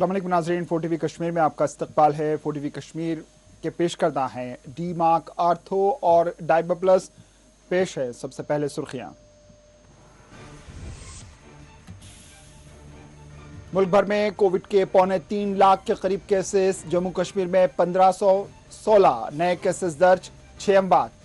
अस्सलाम वालेकुम नाज़रीन, 4TV कश्मीर में आपका इस्तकबाल है। 4TV कश्मीर के पेश करदा हैं डी मार्क, आर्थो और डाइबा प्लस। पेश है सबसे पहले सुर्खियां। मुल्क भर में कोविड के 3.25 लाख के करीब केसेस। जम्मू कश्मीर में 1516 नए केसेस दर्ज, 6 अमवात।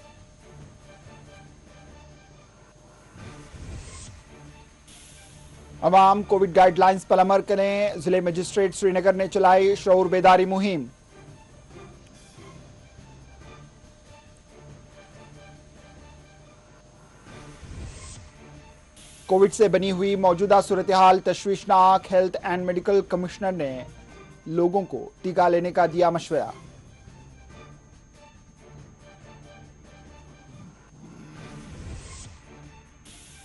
अवाम कोविड गाइडलाइंस पर अमल करें। जिले मजिस्ट्रेट श्रीनगर ने चलाई शऊर बेदारी मुहिम। कोविड से बनी हुई मौजूदा सूरत हाल तशवीशनाक। हेल्थ एंड मेडिकल कमिश्नर ने लोगों को टीका लेने का दिया मशवरा।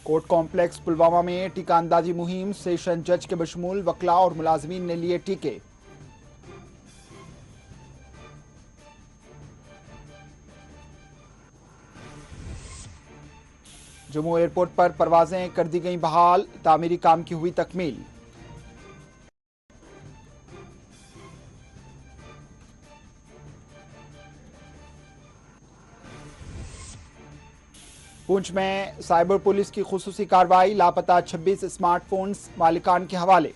कोर्ट कॉम्प्लेक्स पुलवामा में टीका अंदाजी मुहिम। सेशन जज के बशमूल वकला और मुलाजमीन ने लिए टीके। जम्मू एयरपोर्ट पर परवाजें कर दी गई बहाल। तामीरी काम की हुई तकमील। पुंछ में साइबर पुलिस की खुसूसी कार्रवाई। लापता 26 स्मार्टफोन्स मालिकान के हवाले।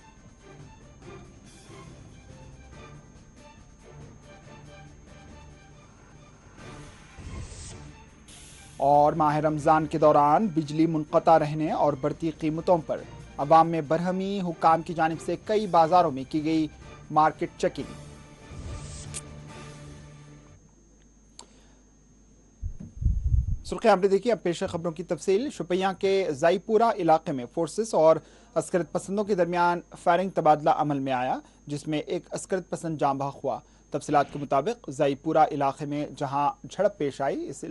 और माह रमजान के दौरान बिजली मुनक़ता रहने और बढ़ती कीमतों पर अवाम में बरहमी। हुक्काम की जानिब से कई बाजारों में की गई मार्केट चेकिंग। सुर्खियां आपने देखी, अब पेश है खबरों की तफसील। शुपियां के ज़ईपुरा इलाके में फोर्सेस और अस्करत पसंदों के दरमियान फायरिंग तबादला अमल में आया, जिसमें एक अस्करत पसंद जाँ बहक हुआ। तफसीलात के मुताबिक ज़ईपुरा इलाके में जहां झड़प पेश आई, इस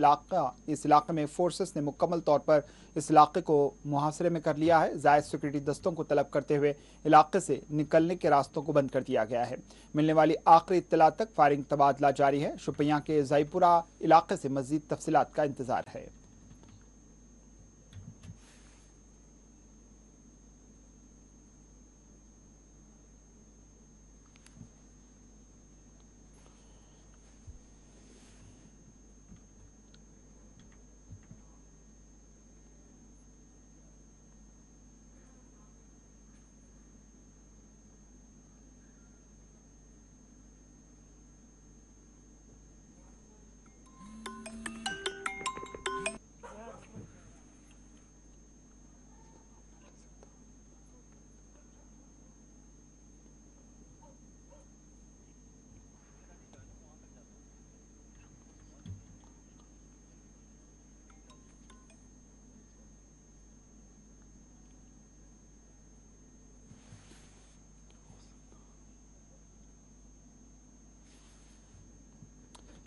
इलाके में फोर्सेस ने मुकम्मल तौर पर इस इलाके को मुहासरे में कर लिया है। ज़ायद सिक्योरिटी दस्तों को तलब करते हुए इलाके से निकलने के रास्तों को बंद कर दिया गया है। मिलने वाली आखिरी इत्तला तक फायरिंग तबादला जारी है। शुपियां के ज़ईपुरा इलाके से मजीद तफसीलात का इंतजार है।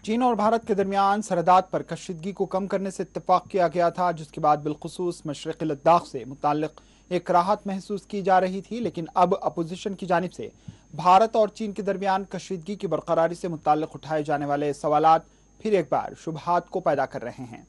चीन और भारत के दरमियान सरहदात पर कशीदगी को कम करने से इत्तफाक किया गया था, जिसके बाद बिलखुसूस मशरक़ी लद्दाख से मुताल्लिक़ एक राहत महसूस की जा रही थी। लेकिन अब अपोजिशन की जानिब से भारत और चीन के दरमियान कशीदगी की बरकरारी से मुताल्लिक़ उठाए जाने वाले सवालात फिर एक बार शुबहात को पैदा कर रहे हैं।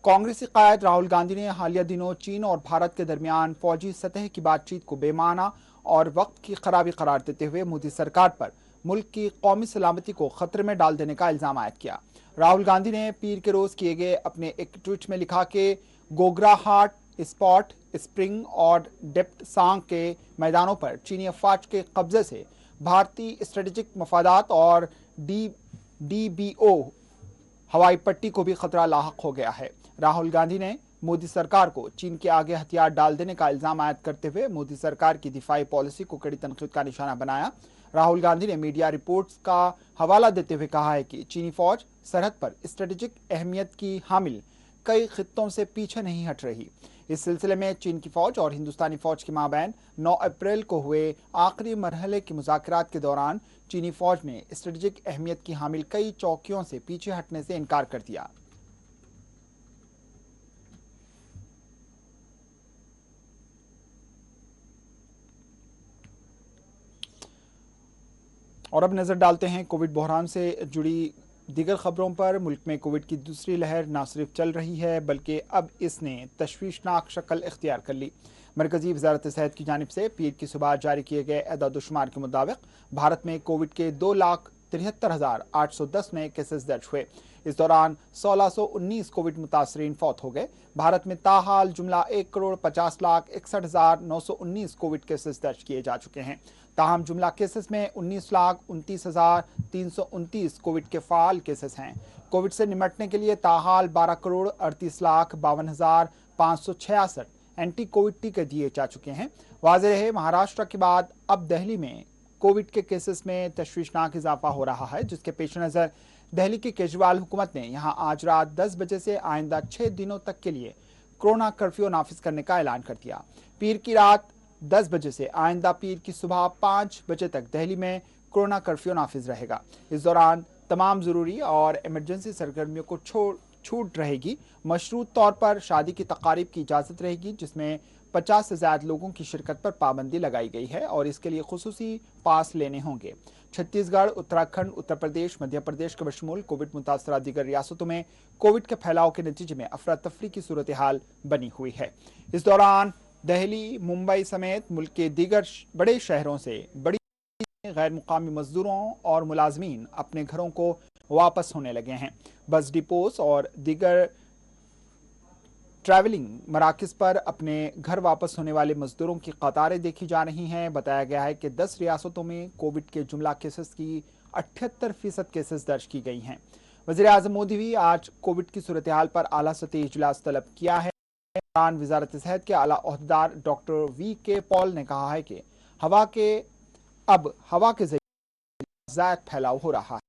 कांग्रेसी कायद राहुल गांधी ने हालिया दिनों चीन और भारत के दरमियान फौजी सतह की बातचीत को बेमाना और वक्त की खराबी करार देते हुए मोदी सरकार पर मुल्क की कौमी सलामती को खतरे में डाल देने का इल्जाम आयद किया। राहुल गांधी ने पीर के रोज किए गए अपने एक ट्वीट में लिखा कि गोगराहाट, स्पॉट, स्प्रिंग और डेप्थ सांग के मैदानों पर चीनी अफवाज के कब्जे से भारतीय स्ट्रेटेजिक मफादात और डीबीओ हवाई पट्टी को भी खतरा लाहक हो गया है। राहुल गांधी ने मोदी सरकार को चीन के आगे हथियार डाल देने का इल्जाम आयद करते हुए मोदी सरकार की दिफाई पॉलिसी को कड़ी तनकीद का निशाना बनाया। राहुल गांधी ने मीडिया रिपोर्ट्स का हवाला देते हुए कहा है कि चीनी फौज सरहद पर स्ट्रेटेजिक अहमियत की हामिल कई खित्तों से पीछे नहीं हट रही। इस सिलसिले में चीन की फौज और हिंदुस्तानी फौज के माबैन 9 अप्रैल को हुए आखिरी मरहले के मुज़ाकरात के दौरान चीनी फौज ने स्ट्रेटेजिक अहमियत की हामिल कई चौकियों से पीछे हटने से इनकार कर दिया। और अब नजर डालते हैं कोविड बहरान से जुड़ी दीगर खबरों पर। मुल्क में कोविड की दूसरी लहर न सिर्फ चल रही है बल्कि अब इसने तशवीशनाक शक्ल इख्तियार कर ली। मरकजी वजारत सेहत की जानिब से पीर की सुबह जारी किए गए एदाद-ओ-शुमार के मुताबिक भारत में कोविड के 2,73,810 नए केसेस दर्ज हुए। इस दौरान 1619 कोविड मुतासरीन फौत हो गए। भारत में ताहाल जुमला 1,50,61,919 कोविड केसेस दर्ज किए जा चुके हैं। ताहम जुमला केसेस में 19,29,329 कोविड के फाल केसेस हैं। कोविड से निपटने के लिए ताहाल 12,38,52,566 एंटी कोविड टीके दिए जा चुके हैं। वाज़ेह रहे, महाराष्ट्र के बाद अब दिल्ली में कोविड के केसेस में तशवीशनाक इजाफा हो रहा है, जिसके पेश नज़र दिल्ली की केजरीवाल हुकूमत ने यहां आज रात 10 बजे से आइंदा 6 दिनों तक के लिए कोरोना कर्फ्यू नाफिज करने का ऐलान कर दिया। पीर की रात 10 बजे से आइंदा पीर की सुबह 5 बजे तक दिल्ली में कोरोना कर्फ्यू नाफिज रहेगा। इस दौरान तमाम जरूरी और इमरजेंसी सरगर्मियों को छूट रहेगी। मशरूत तौर पर शादी की तकारीब की इजाज़त रहेगी, जिसमें 50 से ज्यादा लोगों की शिरकत पर पाबंदी लगाई गई है और इसके लिए खुसूसी पास लेने होंगे। छत्तीसगढ़, उत्तराखंड, उत्तर प्रदेश, मध्य प्रदेश के बशमूल कोविड मुतासरा दीगर रियासतों में कोविड के फैलाव के नतीजे में अफरा तफरी की सूरत हाल बनी हुई है। इस दौरान दिल्ली, मुंबई समेत मुल्क के दीगर बड़े शहरों से बड़ी गैर मुकामी मजदूरों और मुलाजमीन अपने घरों को वापस होने लगे हैं। बस डिपोज और दीगर ट्रैवलिंग मराकज पर अपने घर वापस होने वाले मजदूरों की कतारें देखी जा रही हैं। बताया गया है कि 10 रियासतों में कोविड के जुमला केसेस की 78% केसेस दर्ज की गई हैं। वज़ीर आज़म मोदी भी आज कोविड की सूरत हाल पर आला सतही इजलास तलब किया है। वजारत सेहत के आला ओहदेदार डॉक्टर VK पॉल ने कहा है कि हवा के जरिए ज़्यादा फैलाव हो रहा है।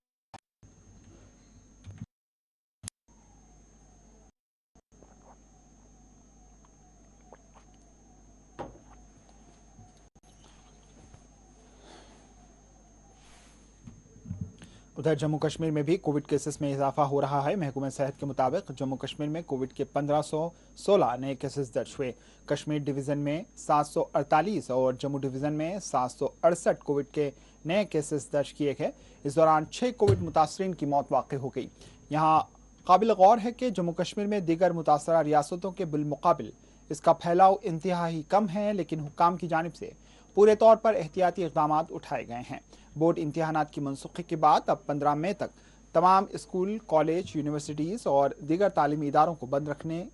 उधर जम्मू कश्मीर में भी कोविड केसेस में इजाफा हो रहा है। महकमा सेहत के मुताबिक जम्मू कश्मीर में कोविड के 1516 नए केसेस दर्ज हुए। कश्मीर डिवीजन में 748 और जम्मू डिवीजन में 768 कोविड के नए केसेस दर्ज किए गए। इस दौरान 6 कोविड मुतासरीन की मौत वाक़ई हो गई। यहाँ काबिल गौर है कि जम्मू कश्मीर में दीगर मुतासरा रियासतों के बिलमुकाबिल इसका फैलाव इंतहाई कम है, लेकिन हुक्काम की जानिब से पूरे तौर पर एहतियाती इक़दाम उठाए गए हैं। बोर्ड इम्तिहानात की मनसूखी के बाद अब 15 मई तक तमाम स्कूल, कॉलेज, यूनिवर्सिटीज़ और दीगर तालीमी इदारों को बंद रखने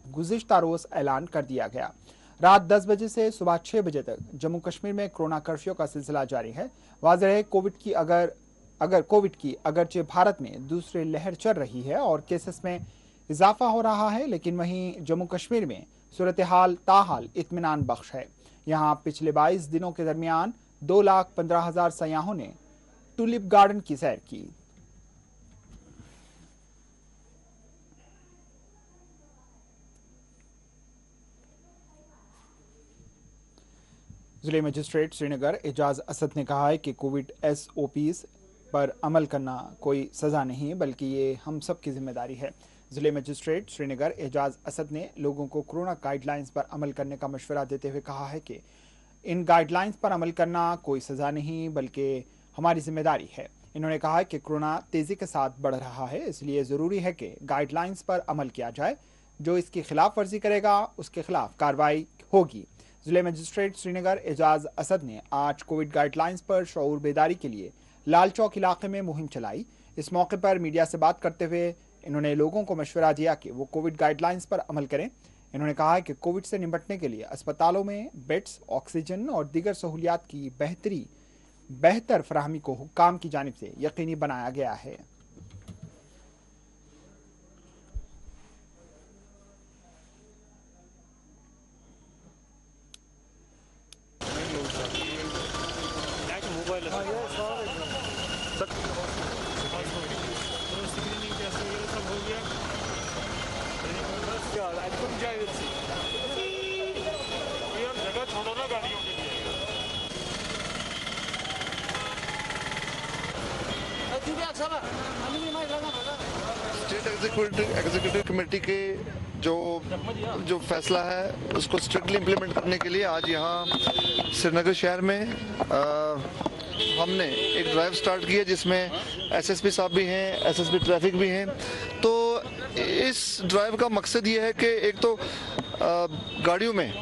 गुज़िश्ता रोज़ ऐलान कर दिया गया। रात 10 बजे से सुबह 6 बजे तक जम्मू कश्मीर में कोरोना कर्फ्यू का सिलसिला जारी है। वाज़ेह है, कोविड की अगरचे भारत में दूसरी लहर चल रही है और केसेस में इजाफा हो रहा है, लेकिन वहीं जम्मू कश्मीर में सूरत हाल ताहाल इत्मीनान बख्श है। यहाँ पिछले 22 दिनों के दरमियान 2,15,000 सयाहों ने टूलिप गार्डन की सैर की। जिले मजिस्ट्रेट श्रीनगर एजाज असद ने कहा है कि कोविड SOPs पर अमल करना कोई सजा नहीं, बल्कि ये हम सब की जिम्मेदारी है। जिले मजिस्ट्रेट श्रीनगर एजाज असद ने लोगों को कोरोना गाइडलाइंस पर अमल करने का मशवरा देते हुए कहा है कि इन गाइडलाइंस पर अमल करना कोई सजा नहीं, बल्कि हमारी जिम्मेदारी है। इन्होंने कहा कि कोरोना तेजी के साथ बढ़ रहा है, इसलिए ज़रूरी है कि गाइडलाइंस पर अमल किया जाए। जो इसकी खिलाफ वर्जी करेगा उसके खिलाफ कार्रवाई होगी। जिले मजिस्ट्रेट श्रीनगर एजाज असद ने आज कोविड गाइडलाइंस पर शऊर बेदारी के लिए लाल चौक इलाके में मुहिम चलाई। इस मौके पर मीडिया से बात करते हुए इन्होंने लोगों को मशवरा दिया कि वो कोविड गाइडलाइंस पर अमल करें। इन्होंने कहा कि कोविड से निपटने के लिए अस्पतालों में बेड्स, ऑक्सीजन और दीगर सहूलियात की बेहतर फराहमी को हुक्काम की जानिब से यकीनी बनाया गया है। स्टेट एग्जीक्यूटिव कमेटी के जो फैसला है उसको स्ट्रिक्टली इम्प्लीमेंट करने के लिए आज यहाँ श्रीनगर शहर में हमने एक ड्राइव स्टार्ट की है, जिसमें SSP साहब भी हैं, SSP ट्रैफिक भी हैं। तो इस ड्राइव का मकसद ये है कि एक तो गाड़ियों में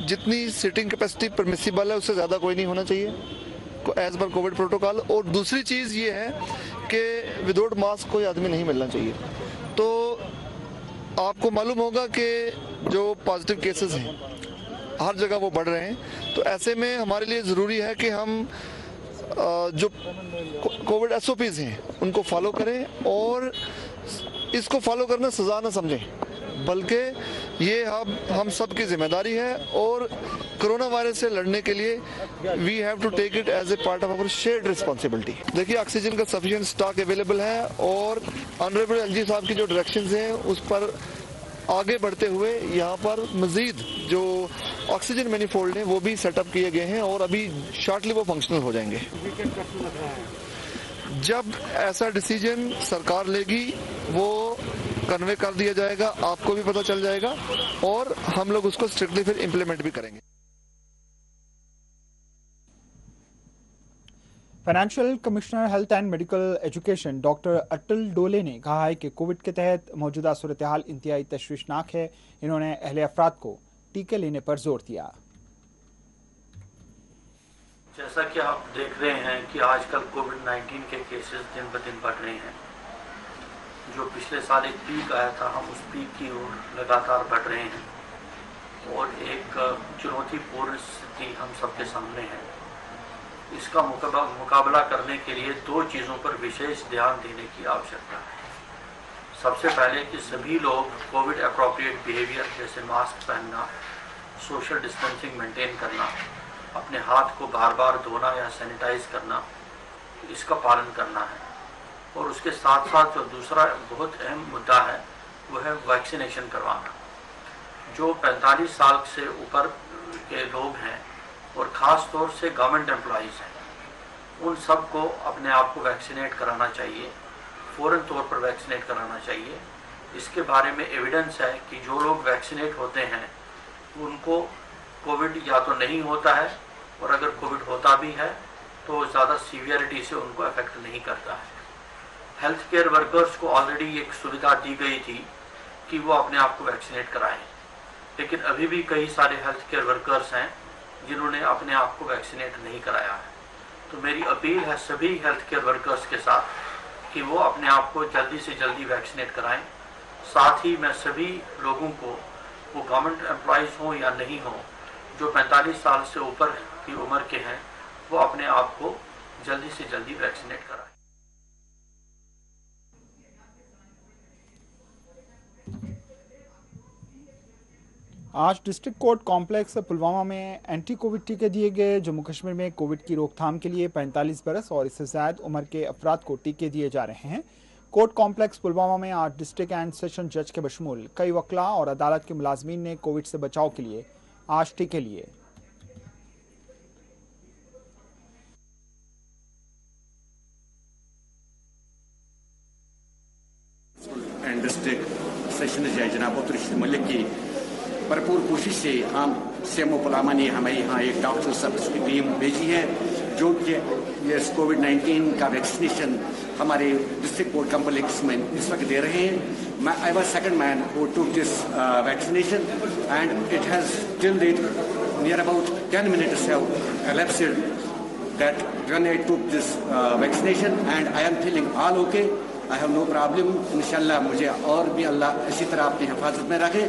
जितनी सीटिंग कैपेसिटी परमिसिबल है उससे ज़्यादा कोई नहीं होना चाहिए एज पर कोविड प्रोटोकॉल। और दूसरी चीज़ ये है कि विदाउट मास्क कोई आदमी नहीं मिलना चाहिए। तो आपको मालूम होगा कि जो पॉजिटिव केसेस हैं हर जगह वो बढ़ रहे हैं, तो ऐसे में हमारे लिए ज़रूरी है कि हम जो कोविड SOPs हैं उनको फॉलो करें और इसको फॉलो करना सजा ना समझें, बल्कि ये हम सब की जिम्मेदारी है। और कोरोना वायरस से लड़ने के लिए we have to take it as a part of our shared responsibility. देखिए ऑक्सीजन का सफिशिएंट स्टॉक अवेलेबल है और ऑनरेबल LG साहब की जो डायरेक्शंस हैं उस पर आगे बढ़ते हुए यहाँ पर मजीद जो ऑक्सीजन मैनिफोल्ड हैं वो भी सेटअप किए गए हैं और अभी शॉर्टली वो फंक्शनल हो जाएंगे। जब ऐसा डिसीजन सरकार लेगी वो कन्वे कर दिया जाएगा, आपको भी पता चल जाएगा और हम लोग उसको स्ट्रिक्टली फिर इम्प्लीमेंट भी करेंगे। Financial commissioner health and medical education doctor Atal Dole ने कहा है कि कोविड के तहत मौजूदा सूरत हाल इंतहाई तशवीशनाक है। इन्होंने अहले अफराद को टीके लेने पर जोर दिया। जैसा कि आप देख रहे हैं कि आजकल कोविड-19 के केसेस दिन ब दिन बढ़ रहे हैं। जो पिछले साल एक पीक आया था, हम उस पीक की ओर लगातार बढ़ रहे हैं और एक चुनौतीपूर्ण स्थिति हम सबके सामने है। इसका मुकाबला करने के लिए दो चीज़ों पर विशेष ध्यान देने की आवश्यकता है। सबसे पहले कि सभी लोग कोविड अप्रोप्रिएट बिहेवियर जैसे मास्क पहनना, सोशल डिस्टेंसिंग मेंटेन करना, अपने हाथ को बार बार धोना या सैनिटाइज करना, इसका पालन करना है। और उसके साथ साथ जो दूसरा बहुत अहम मुद्दा है वो है वैक्सीनेशन करवाना। जो 45 साल से ऊपर के लोग हैं और ख़ास तौर से गवर्नमेंट एम्प्लॉइज़ हैं, उन सब को अपने आप को वैक्सीनेट कराना चाहिए, फ़ौरन तौर पर वैक्सीनेट कराना चाहिए। इसके बारे में एविडेंस है कि जो लोग वैक्सीनेट होते हैं उनको कोविड या तो नहीं होता है और अगर कोविड होता भी है तो ज़्यादा सीवियरिटी से उनको अफेक्ट नहीं करता है। हेल्थ केयर वर्कर्स को ऑलरेडी एक सुविधा दी गई थी कि वो अपने आप को वैक्सीनेट कराएं, लेकिन अभी भी कई सारे हेल्थ केयर वर्कर्स हैं जिन्होंने अपने आप को वैक्सीनेट नहीं कराया है। तो मेरी अपील है सभी हेल्थ केयर वर्कर्स के साथ कि वो अपने आप को जल्दी से जल्दी वैक्सीनेट कराएं। साथ ही मैं सभी लोगों को, वो गवर्नमेंट एम्प्लॉइज़ हों या नहीं हों, जो 45 साल से ऊपर की उम्र के हैं, वो अपने आप को जल्दी से जल्दी वैक्सीनेट कराएं। आज डिस्ट्रिक्ट कोर्ट कॉम्प्लेक्स पुलवामा में एंटी कोविड टीके दिए गए। जम्मू कश्मीर में कोविड की रोकथाम के लिए 45 बरस और इससे ज्यादा उम्र के अफराद को टीके दिए जा रहे हैं। कोर्ट कॉम्प्लेक्स पुलवामा में आज डिस्ट्रिक्ट एंड सेशन जज के बशमूल कई वकला और अदालत के मुलाजमीन ने कोविड से बचाव के लिए आज टीके लिए। एंड डिस्ट्रिक्ट सेशन जज जनाब अब्दुल मलिक की भरपूर कोशिश से हम CMO पुलवामा ने हमें यहाँ एक डॉक्टर सब की टीम भेजी है जो कि ये कोविड-19 का वैक्सीनेशन हमारे डिस्ट्रिक्ट कोर्ट कॉम्प्लेक्स में इस वक्त दे रहे हैं। I was second man who took this vaccination and it has till date near about 10 minutes have elapsed that when I took this vaccination and I am feeling all okay. I have no problem. इंशाल्लाह मुझे और भी अल्लाह इसी तरह अपनी हिफाजत में रखे।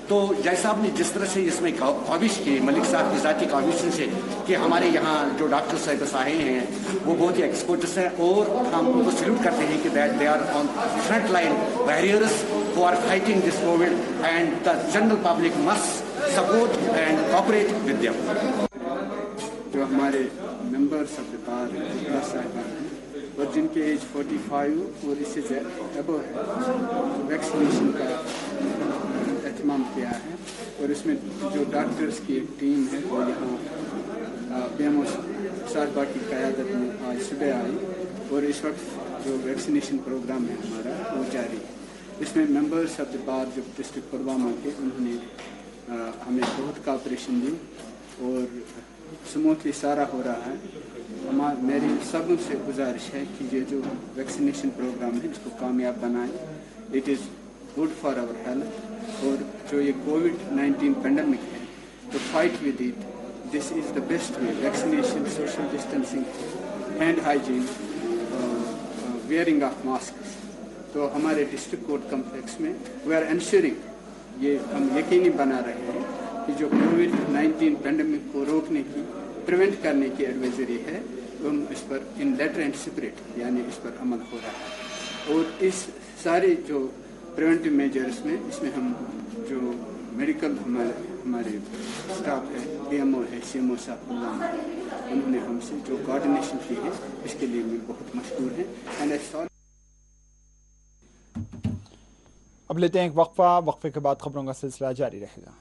तो जैसा आपने जिस तरह से इसमें काविश की मलिक साहब की ज़ाती काविश से कि हमारे यहाँ जो डॉक्टर साहब आए हैं वो बहुत ही एक्सपर्ट्स हैं और हम उनको सल्यूट करते हैं कि that they are on front line warriors who are fighting this covid and the general public must support and cooperate with them. जो हमारे मेंबर्स ऑफ द बार साहिबान हैं और जिनके एज 45 और इससे अब वैक्सीनेशन का एहतमाम किया है और इसमें जो डॉक्टर्स की एक टीम है वो यहाँ BMO साहबा की क़यादत में आज सुबह आई और इस वक्त जो वैक्सीनेशन प्रोग्राम है हमारा वो जारी है। इसमें मेंबर्स ऑफ द बार जो डिस्ट्रिक्ट पुलवामा के उन्होंने हमें बहुत कोऑपरेशन दी और स्मूथली सारा हो रहा है। मेरी सबों से गुजारिश है कि ये जो वैक्सीनेशन प्रोग्राम है इसको कामयाब बनाएं। It is good for our health और जो ये कोविड-19 पेंडेमिक है to fight with it. This is the best way: vaccination, social distancing, hand hygiene, wearing of masks. तो हमारे डिस्ट्रिक्ट कोर्ट कम्प्लेक्स में वी आर एंश्योरिंग, ये हम यकीनी बना रहे हैं कि जो कोविड-19 पेंडेमिक को रोकने की, प्रिवेंट करने की एडवाइजरी है, हम इस पर इन लेटर एंड स्पिरिट यानी इस पर अमल हो रहा है। और इस सारे जो प्रिवेंटिव मेजर्स में इसमें हम जो मेडिकल हमारे स्टाफ है, DMO है, CMO साहब, उन्होंने हमसे जो कोऑर्डिनेशन की है इसके लिए मैं बहुत मशहूर हैं। एंड आई सॉ अब लेते हैं एक वक्फा, वक्फे के बाद खबरों का सिलसिला जारी रहेगा।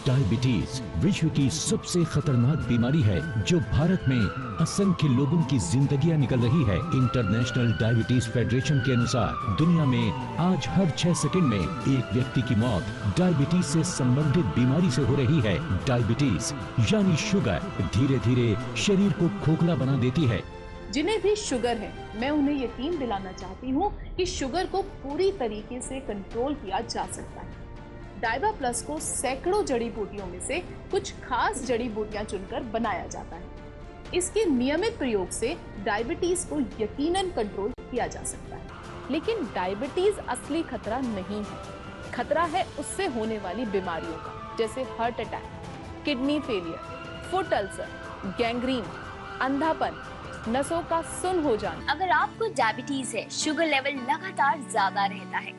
डायबिटीज विश्व की सबसे खतरनाक बीमारी है जो भारत में असंख्य लोगों की जिंदगियां निकल रही है। इंटरनेशनल डायबिटीज फेडरेशन के अनुसार दुनिया में आज हर 6 सेकंड में एक व्यक्ति की मौत डायबिटीज से संबंधित बीमारी से हो रही है। डायबिटीज यानी शुगर धीरे धीरे शरीर को खोखला बना देती है। जिन्हें भी शुगर है, मैं उन्हें यकीन दिलाना चाहती हूँ कि शुगर को पूरी तरीके से कंट्रोल किया जा सकता है। डाइबा प्लस को सैकड़ों जड़ी बूटियों में से कुछ खास जड़ी बूटियां चुनकर बनाया जाता है। इसके नियमित प्रयोग से डायबिटीज को यकीनन कंट्रोल किया जा सकता है। लेकिन डायबिटीज असली खतरा नहीं है। खतरा है उससे होने वाली बीमारियों का, जैसे heart attack, kidney failure, foot ulcer, gangrene, अंधापन, नसों का सुन्न हो जाना। अगर आपको डायबिटीज है, शुगर लेवल लगातार ज्यादा रहता है,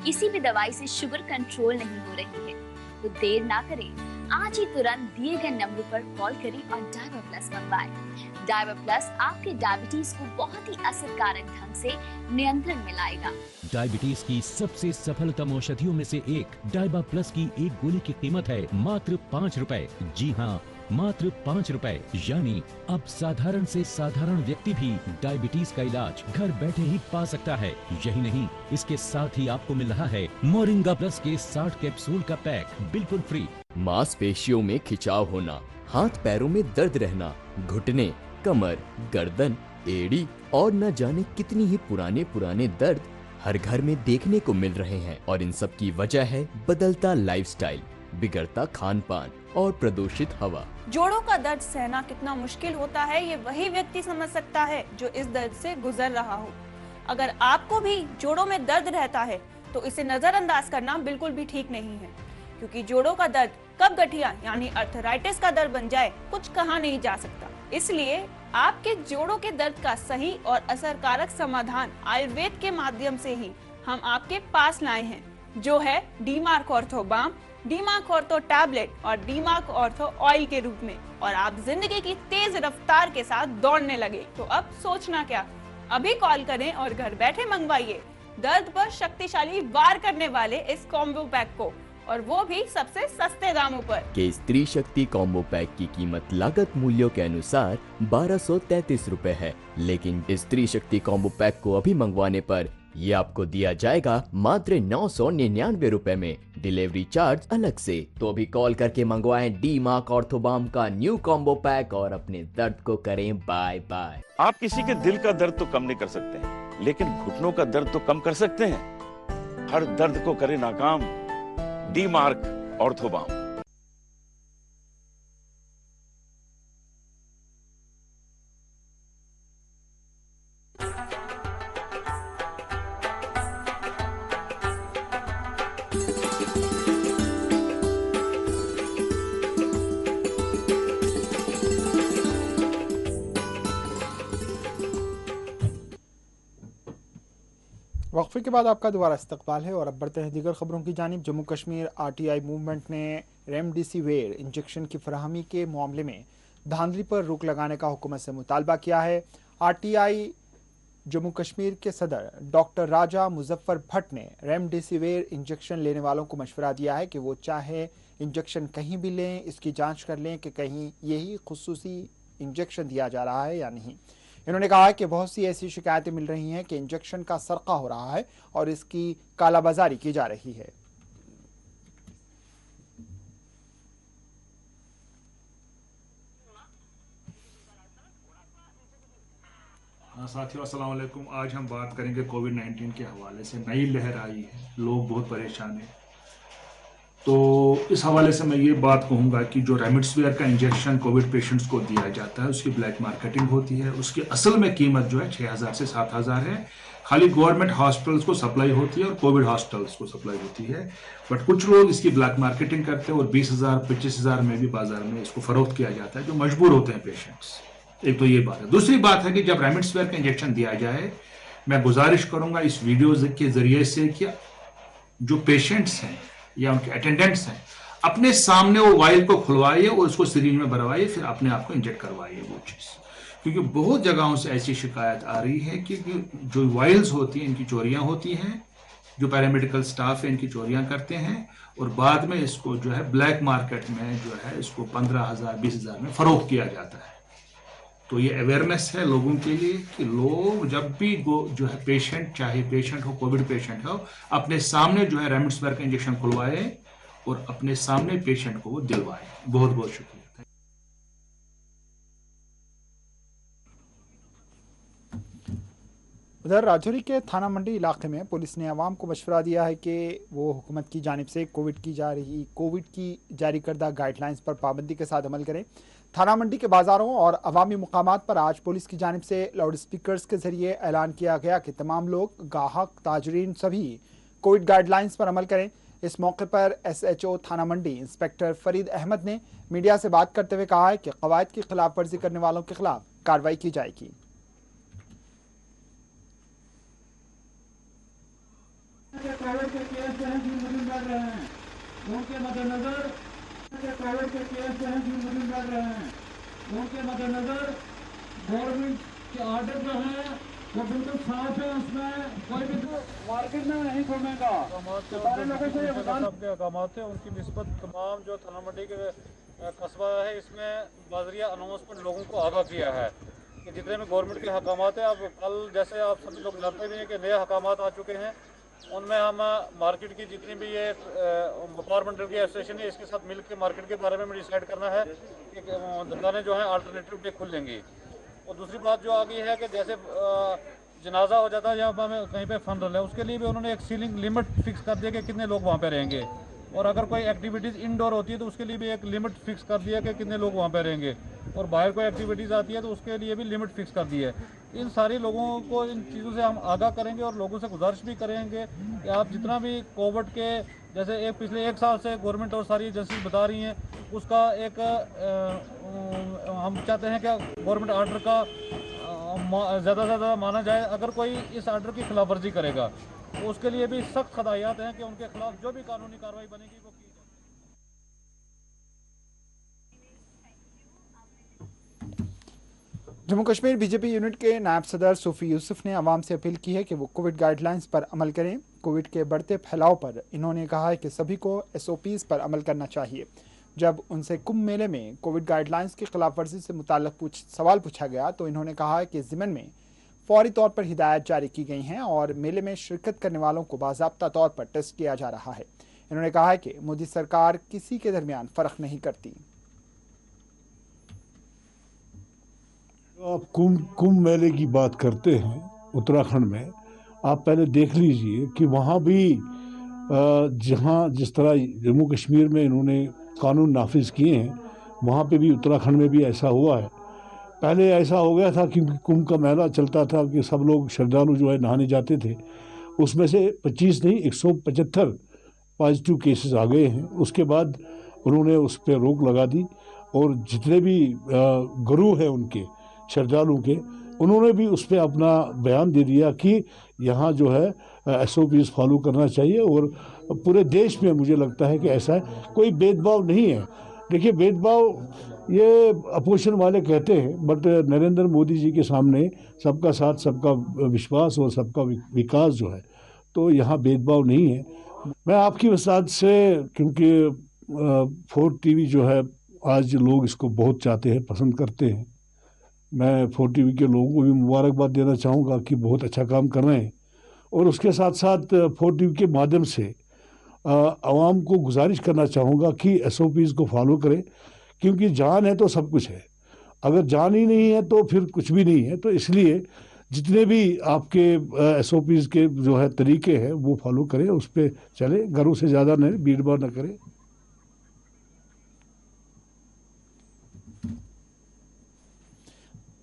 किसी भी दवाई से शुगर कंट्रोल नहीं हो रही है, तो देर ना करें, आज ही तुरंत दिए गए नंबर पर कॉल करें और डाइबा प्लस मंगवाएं। डाइबा प्लस आपके डायबिटीज को बहुत ही असरकारक ढंग से नियंत्रण में लाएगा। डायबिटीज की सबसे सफलतम औषधियों में से एक डाइबा प्लस की एक गोली की कीमत है मात्र 5 रुपए। जी हाँ, मात्र 5 रुपए। यानी अब साधारण से साधारण व्यक्ति भी डायबिटीज का इलाज घर बैठे ही पा सकता है। यही नहीं, इसके साथ ही आपको मिल रहा है मोरिंगा प्लस के 60 कैप्सूल का पैक बिल्कुल फ्री। मांसपेशियों में खिंचाव होना, हाथ पैरों में दर्द रहना, घुटने, कमर, गर्दन, एड़ी और न जाने कितनी ही पुराने दर्द हर घर में देखने को मिल रहे हैं। और इन सब की वजह है बदलता लाइफस्टाइल, बिगड़ता खान पान और प्रदूषित हवा। जोड़ों का दर्द सहना कितना मुश्किल होता है, ये वही व्यक्ति समझ सकता है जो इस दर्द से गुजर रहा हो। अगर आपको भी जोड़ों में दर्द रहता है तो इसे नजरअंदाज करना बिल्कुल भी ठीक नहीं है, क्योंकि जोड़ों का दर्द कब गठिया यानी अर्थराइटिस का दर्द बन जाए कुछ कहा नहीं जा सकता। इसलिए आपके जोड़ों के दर्द का सही और असरकारक समाधान आयुर्वेद के माध्यम से ही हम आपके पास लाए हैं, जो है डीमार्क ऑर्थो बाम, डीमार्क ऑर्थो टैबलेट और डीमार्क ऑर्थो ऑयल के रूप में। और आप जिंदगी की तेज रफ्तार के साथ दौड़ने लगे, तो अब सोचना क्या, अभी कॉल करें और घर बैठे मंगवाइए दर्द पर शक्तिशाली वार करने वाले इस कॉम्बो पैक को, और वो भी सबसे सस्ते दामों पर। के स्त्री शक्ति कॉम्बो पैक की कीमत लागत मूल्यों के अनुसार 1233 रुपए है, लेकिन स्त्री शक्ति कॉम्बो पैक को अभी मंगवाने पर ये आपको दिया जाएगा मात्र 999 रुपए में, डिलीवरी चार्ज अलग से। तो अभी कॉल करके मंगवाएं डीमार्क ऑर्थोबाम का न्यू कॉम्बो पैक और अपने दर्द को करें बाय बाय। आप किसी के दिल का दर्द तो कम नहीं कर सकते, लेकिन घुटनों का दर्द तो कम कर सकते हैं। हर दर्द को करे नाकाम डीमार्क ऑर्थोबाम। वक्फे के बाद आपका दोबारा इस्तकबाल है और अब बढ़ते हैं दीगर खबरों की जानिब। जम्मू कश्मीर RTI मूवमेंट ने रेमडेसिविर इंजेक्शन की फराहमी के मामले में धांधली पर रोक लगाने का हुकूमत से मुतालबा किया है। RTI जम्मू कश्मीर के सदर डॉक्टर राजा मुजफ्फर भट्ट ने रेमडेसिविर इंजेक्शन लेने वालों को मशवरा दिया है कि वो चाहे इंजेक्शन कहीं भी लें, इसकी जाँच कर लें कि कहीं यही खुसूसी इंजेक्शन दिया जा रहा है या नहीं। इन्होंने कहा है कि बहुत सी ऐसी शिकायतें मिल रही हैं कि इंजेक्शन का सरका हो रहा है और इसकी कालाबाजारी की जा रही है। साथियों अस्सलाम वालेकुम। आज हम बात करेंगे कोविड-19 के हवाले से। नई लहर आई है, लोग बहुत परेशान हैं। तो इस हवाले से मैं ये बात कहूँगा कि जो रेमडेसिविर का इंजेक्शन कोविड पेशेंट्स को दिया जाता है उसकी ब्लैक मार्केटिंग होती है। उसकी असल में कीमत जो है 6,000 से 7,000 है। खाली गवर्नमेंट हॉस्पिटल्स को सप्लाई होती है और कोविड हॉस्पिटल्स को सप्लाई होती है। बट कुछ लोग इसकी ब्लैक मार्केटिंग करते हैं और 20,000 25,000 में भी बाजार में इसको फरोख्त किया जाता है, जो मजबूर होते हैं पेशेंट्स। एक तो ये बात है। दूसरी बात है कि जब रेमडेसिविर का इंजेक्शन दिया जाए, मैं गुजारिश करूंगा इस वीडियो के जरिए से कि जो पेशेंट्स हैं या उनके अटेंडेंट्स हैं, अपने सामने वो वाइल को खुलवाइए और उसको सिरिंज में भरवाइए, फिर अपने आप को इंजेक्ट करवाइए वो चीज़। क्योंकि बहुत जगहों से ऐसी शिकायत आ रही है कि जो वाइल्स होती हैं इनकी चोरियां होती हैं, जो पैरामेडिकल स्टाफ है इनकी चोरियां करते हैं और बाद में इसको जो है ब्लैक मार्केट में जो है इसको 15,000 20,000 में फरोख्त किया जाता है। तो ये अवेयरनेस है लोगों के लिए कि लोग जब भी जो है पेशेंट, चाहे पेशेंट हो कोविड पेशेंट हो, अपने सामने जो है रेमडेसिविर का इंजेक्शन खुलवाए और अपने सामने पेशेंट को वो दिलवाए। बहुत बहुत शुक्रिया। उधर राजौरी के थाना मंडी इलाके में पुलिस ने आवाम को मशवरा दिया है कि वो हुकूमत की जानिब से कोविड की जारी करदा गाइडलाइंस पर पाबंदी के साथ अमल करें। थाना मंडी के बाजारों और अवामी मुकामात पर आज पुलिस की जानिब से लाउड स्पीकर्स के जरिए ऐलान किया गया कि तमाम लोग, गाहक, ताजरीन सभी कोविड गाइडलाइंस पर अमल करें। इस मौके पर SHO थाना मंडी इंस्पेक्टर फरीद अहमद ने मीडिया से बात करते हुए कहा है कि कवायद की खिलाफ वर्जी करने वालों के खिलाफ कार्रवाई की जाएगी। कोविड के केस हैं जो मुस्लिम बढ़ रहे हैं, उनके मद्देनजर कोविड के केस हैं जो मुस्लिम बढ़ रहे हैं, उनके मद्देनजर गवर्नमेंट के ऑर्डर जो है वो बिल्कुल साफ है। उसमें कोई भी मार्केट में नहीं घूमेगा। सारे लोगों से सबके अहकामात है उनकी निस्बत तमाम जो थाना मंडी के कस्बा है इसमें बाजरिया अनाउंसमेंट लोगों को आगाह किया है कि जितने भी गवर्नमेंट के हकामात है। अब कल जैसे आप सभी लोग जानते भी हैं कि नए हकामात आ चुके हैं, उनमें हम मार्केट की जितनी भी ये व्यापार मंडल की एसोसिएशन है इसके साथ मिलकर मार्केट के बारे में डिसाइड करना है कि दुकानें जो हैं अल्टरनेटिव डे खुल लेंगी। और दूसरी बात जो आ गई है कि जैसे जनाजा हो जाता है या हमें कहीं पे फनरल है, उसके लिए भी उन्होंने एक सीलिंग लिमिट फिक्स कर दिया कि कितने लोग वहाँ पे रहेंगे। और अगर कोई एक्टिविटीज़ इंडोर होती है तो उसके लिए भी एक लिमिट फिक्स कर दिया कि कितने लोग वहाँ पे रहेंगे। और बाहर कोई एक्टिविटीज़ आती है तो उसके लिए भी लिमिट फिक्स कर दी है। इन सारी लोगों को इन चीज़ों से हम आगाह करेंगे और लोगों से गुजारिश भी करेंगे कि आप जितना भी कोविड के जैसे पिछले 1 साल से गवर्नमेंट और सारी एजेंसी बता रही हैं उसका एक हम चाहते हैं कि गवर्नमेंट ऑर्डर का ज़्यादा से ज़्यादा माना जाए। अगर कोई इस ऑर्डर की खिलाफ वर्जी करेगा तो उसके लिए भी सख्त हदायत हैं कि उनके खिलाफ जो भी कानूनी कार्रवाई बनेगी वो की जाए। जम्मू कश्मीर बीजेपी यूनिट के नायब सदर सूफी यूसुफ ने आवाम से अपील की है कि वो कोविड गाइडलाइंस पर अमल करें। कोविड के बढ़ते फैलाव पर इन्होंने कहा है कि सभी को SOPs पर अमल करना चाहिए। जब उनसे कुंभ मेले में कोविड गाइडलाइंस की खिलाफ वर्जी से मुताल्लिक सवाल पूछा गया तो इन्होंने कहा है कि ज़िमन में फौरी तौर पर हिदायत जारी की गई हैं और मेले में शिरकत करने वालों को बाज़ाब्ता तौर पर टेस्ट किया जा रहा है। इन्होंने कहा है कि मोदी सरकार किसी के दरमियान फ़र्क नहीं करती। आप कुंभ मेले की बात करते हैं उत्तराखंड में, आप पहले देख लीजिए कि वहाँ भी जहाँ जिस तरह जम्मू कश्मीर में इन्होंने कानून नाफिज किए हैं, वहाँ पे भी उत्तराखंड में भी ऐसा हुआ है। पहले ऐसा हो गया था क्योंकि कुंभ का मेला चलता था कि सब लोग श्रद्धालु जो है नहाने जाते थे, उसमें से 25 नहीं 175 पॉजिटिव केसेस आ गए हैं। उसके बाद उन्होंने उस पर रोक लगा दी और जितने भी गुरु हैं उनके श्रद्धालु के, उन्होंने भी उस पर अपना बयान दे दिया कि यहाँ जो है SOPs फॉलो करना चाहिए। और पूरे देश में मुझे लगता है कि ऐसा कोई भेदभाव नहीं है। देखिए, भेदभाव ये अपोजिशन वाले कहते हैं, बट नरेंद्र मोदी जी के सामने सबका साथ, सबका विश्वास और सबका विकास जो है, तो यहाँ भेदभाव नहीं है। मैं आपकी वसात से, क्योंकि 4 TV जो है आज लोग इसको बहुत चाहते हैं, पसंद करते हैं, मैं 4 TV के लोगों को भी मुबारकबाद देना चाहूँगा कि बहुत अच्छा काम कर रहे हैं। और उसके साथ साथ 4 TV के माध्यम से आवाम को गुजारिश करना चाहूँगा कि SOPs को फॉलो करें, क्योंकि जान है तो सब कुछ है, अगर जान ही नहीं है तो फिर कुछ भी नहीं है। तो इसलिए जितने भी आपके SOPs के जो है तरीके हैं वो फॉलो करें, उस पर चले, घरों से ज़्यादा नहीं, भीड़ भाड़ न करें।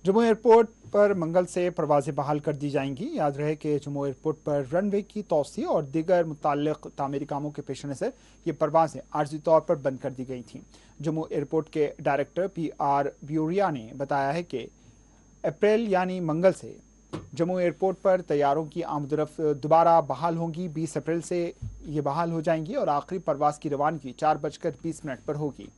जम्मू एयरपोर्ट पर मंगल से परवाजें बहाल कर दी जाएंगी। याद रहे कि जम्मू एयरपोर्ट पर रनवे की तोसी और दीगर मुताल्लिक तामीरी कामों के पेश नज़र ये परवाजें आर्जी तौर पर बंद कर दी गई थीं। जम्मू एयरपोर्ट के डायरेक्टर PR ब्यूरिया ने बताया है कि अप्रैल यानी मंगल से जम्मू एयरपोर्ट पर तैयारों की आमदरफ्त दोबारा बहाल होंगी। 20 अप्रैल से ये बहाल हो जाएंगी और आखिरी परवाज की रवानगी 4:20 पर होगी।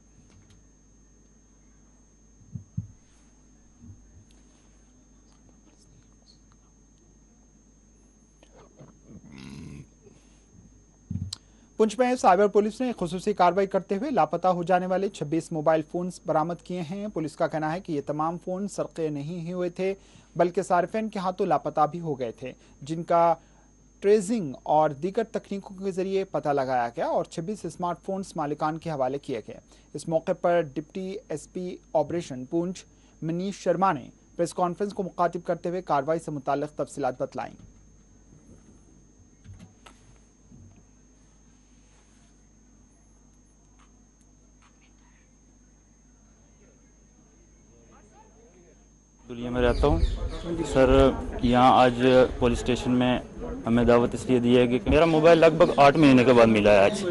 पुंछ में साइबर पुलिस ने खुसूसी कार्रवाई करते हुए लापता हो जाने वाले 26 मोबाइल फोन्स बरामद किए हैं। पुलिस का कहना है कि ये तमाम फोन सरके नहीं हुए थे, बल्कि सार्फिन के हाथों लापता भी हो गए थे, जिनका ट्रेसिंग और दीगर तकनीकों के जरिए पता लगाया गया और 26 स्मार्टफोन्स मालिकान के हवाले किए गए। इस मौके पर deputy SP operation Poonch Manish Sharma ने प्रेस कॉन्फ्रेंस को मुखातिब करते हुए कार्रवाई से मुताल्लिक तफसीलात बतलाई। दुलिया में रहता हूँ सर। यहाँ आज पुलिस स्टेशन में हमें दावत इसलिए दी है कि मेरा मोबाइल लगभग 8 महीने के बाद मिला है आज।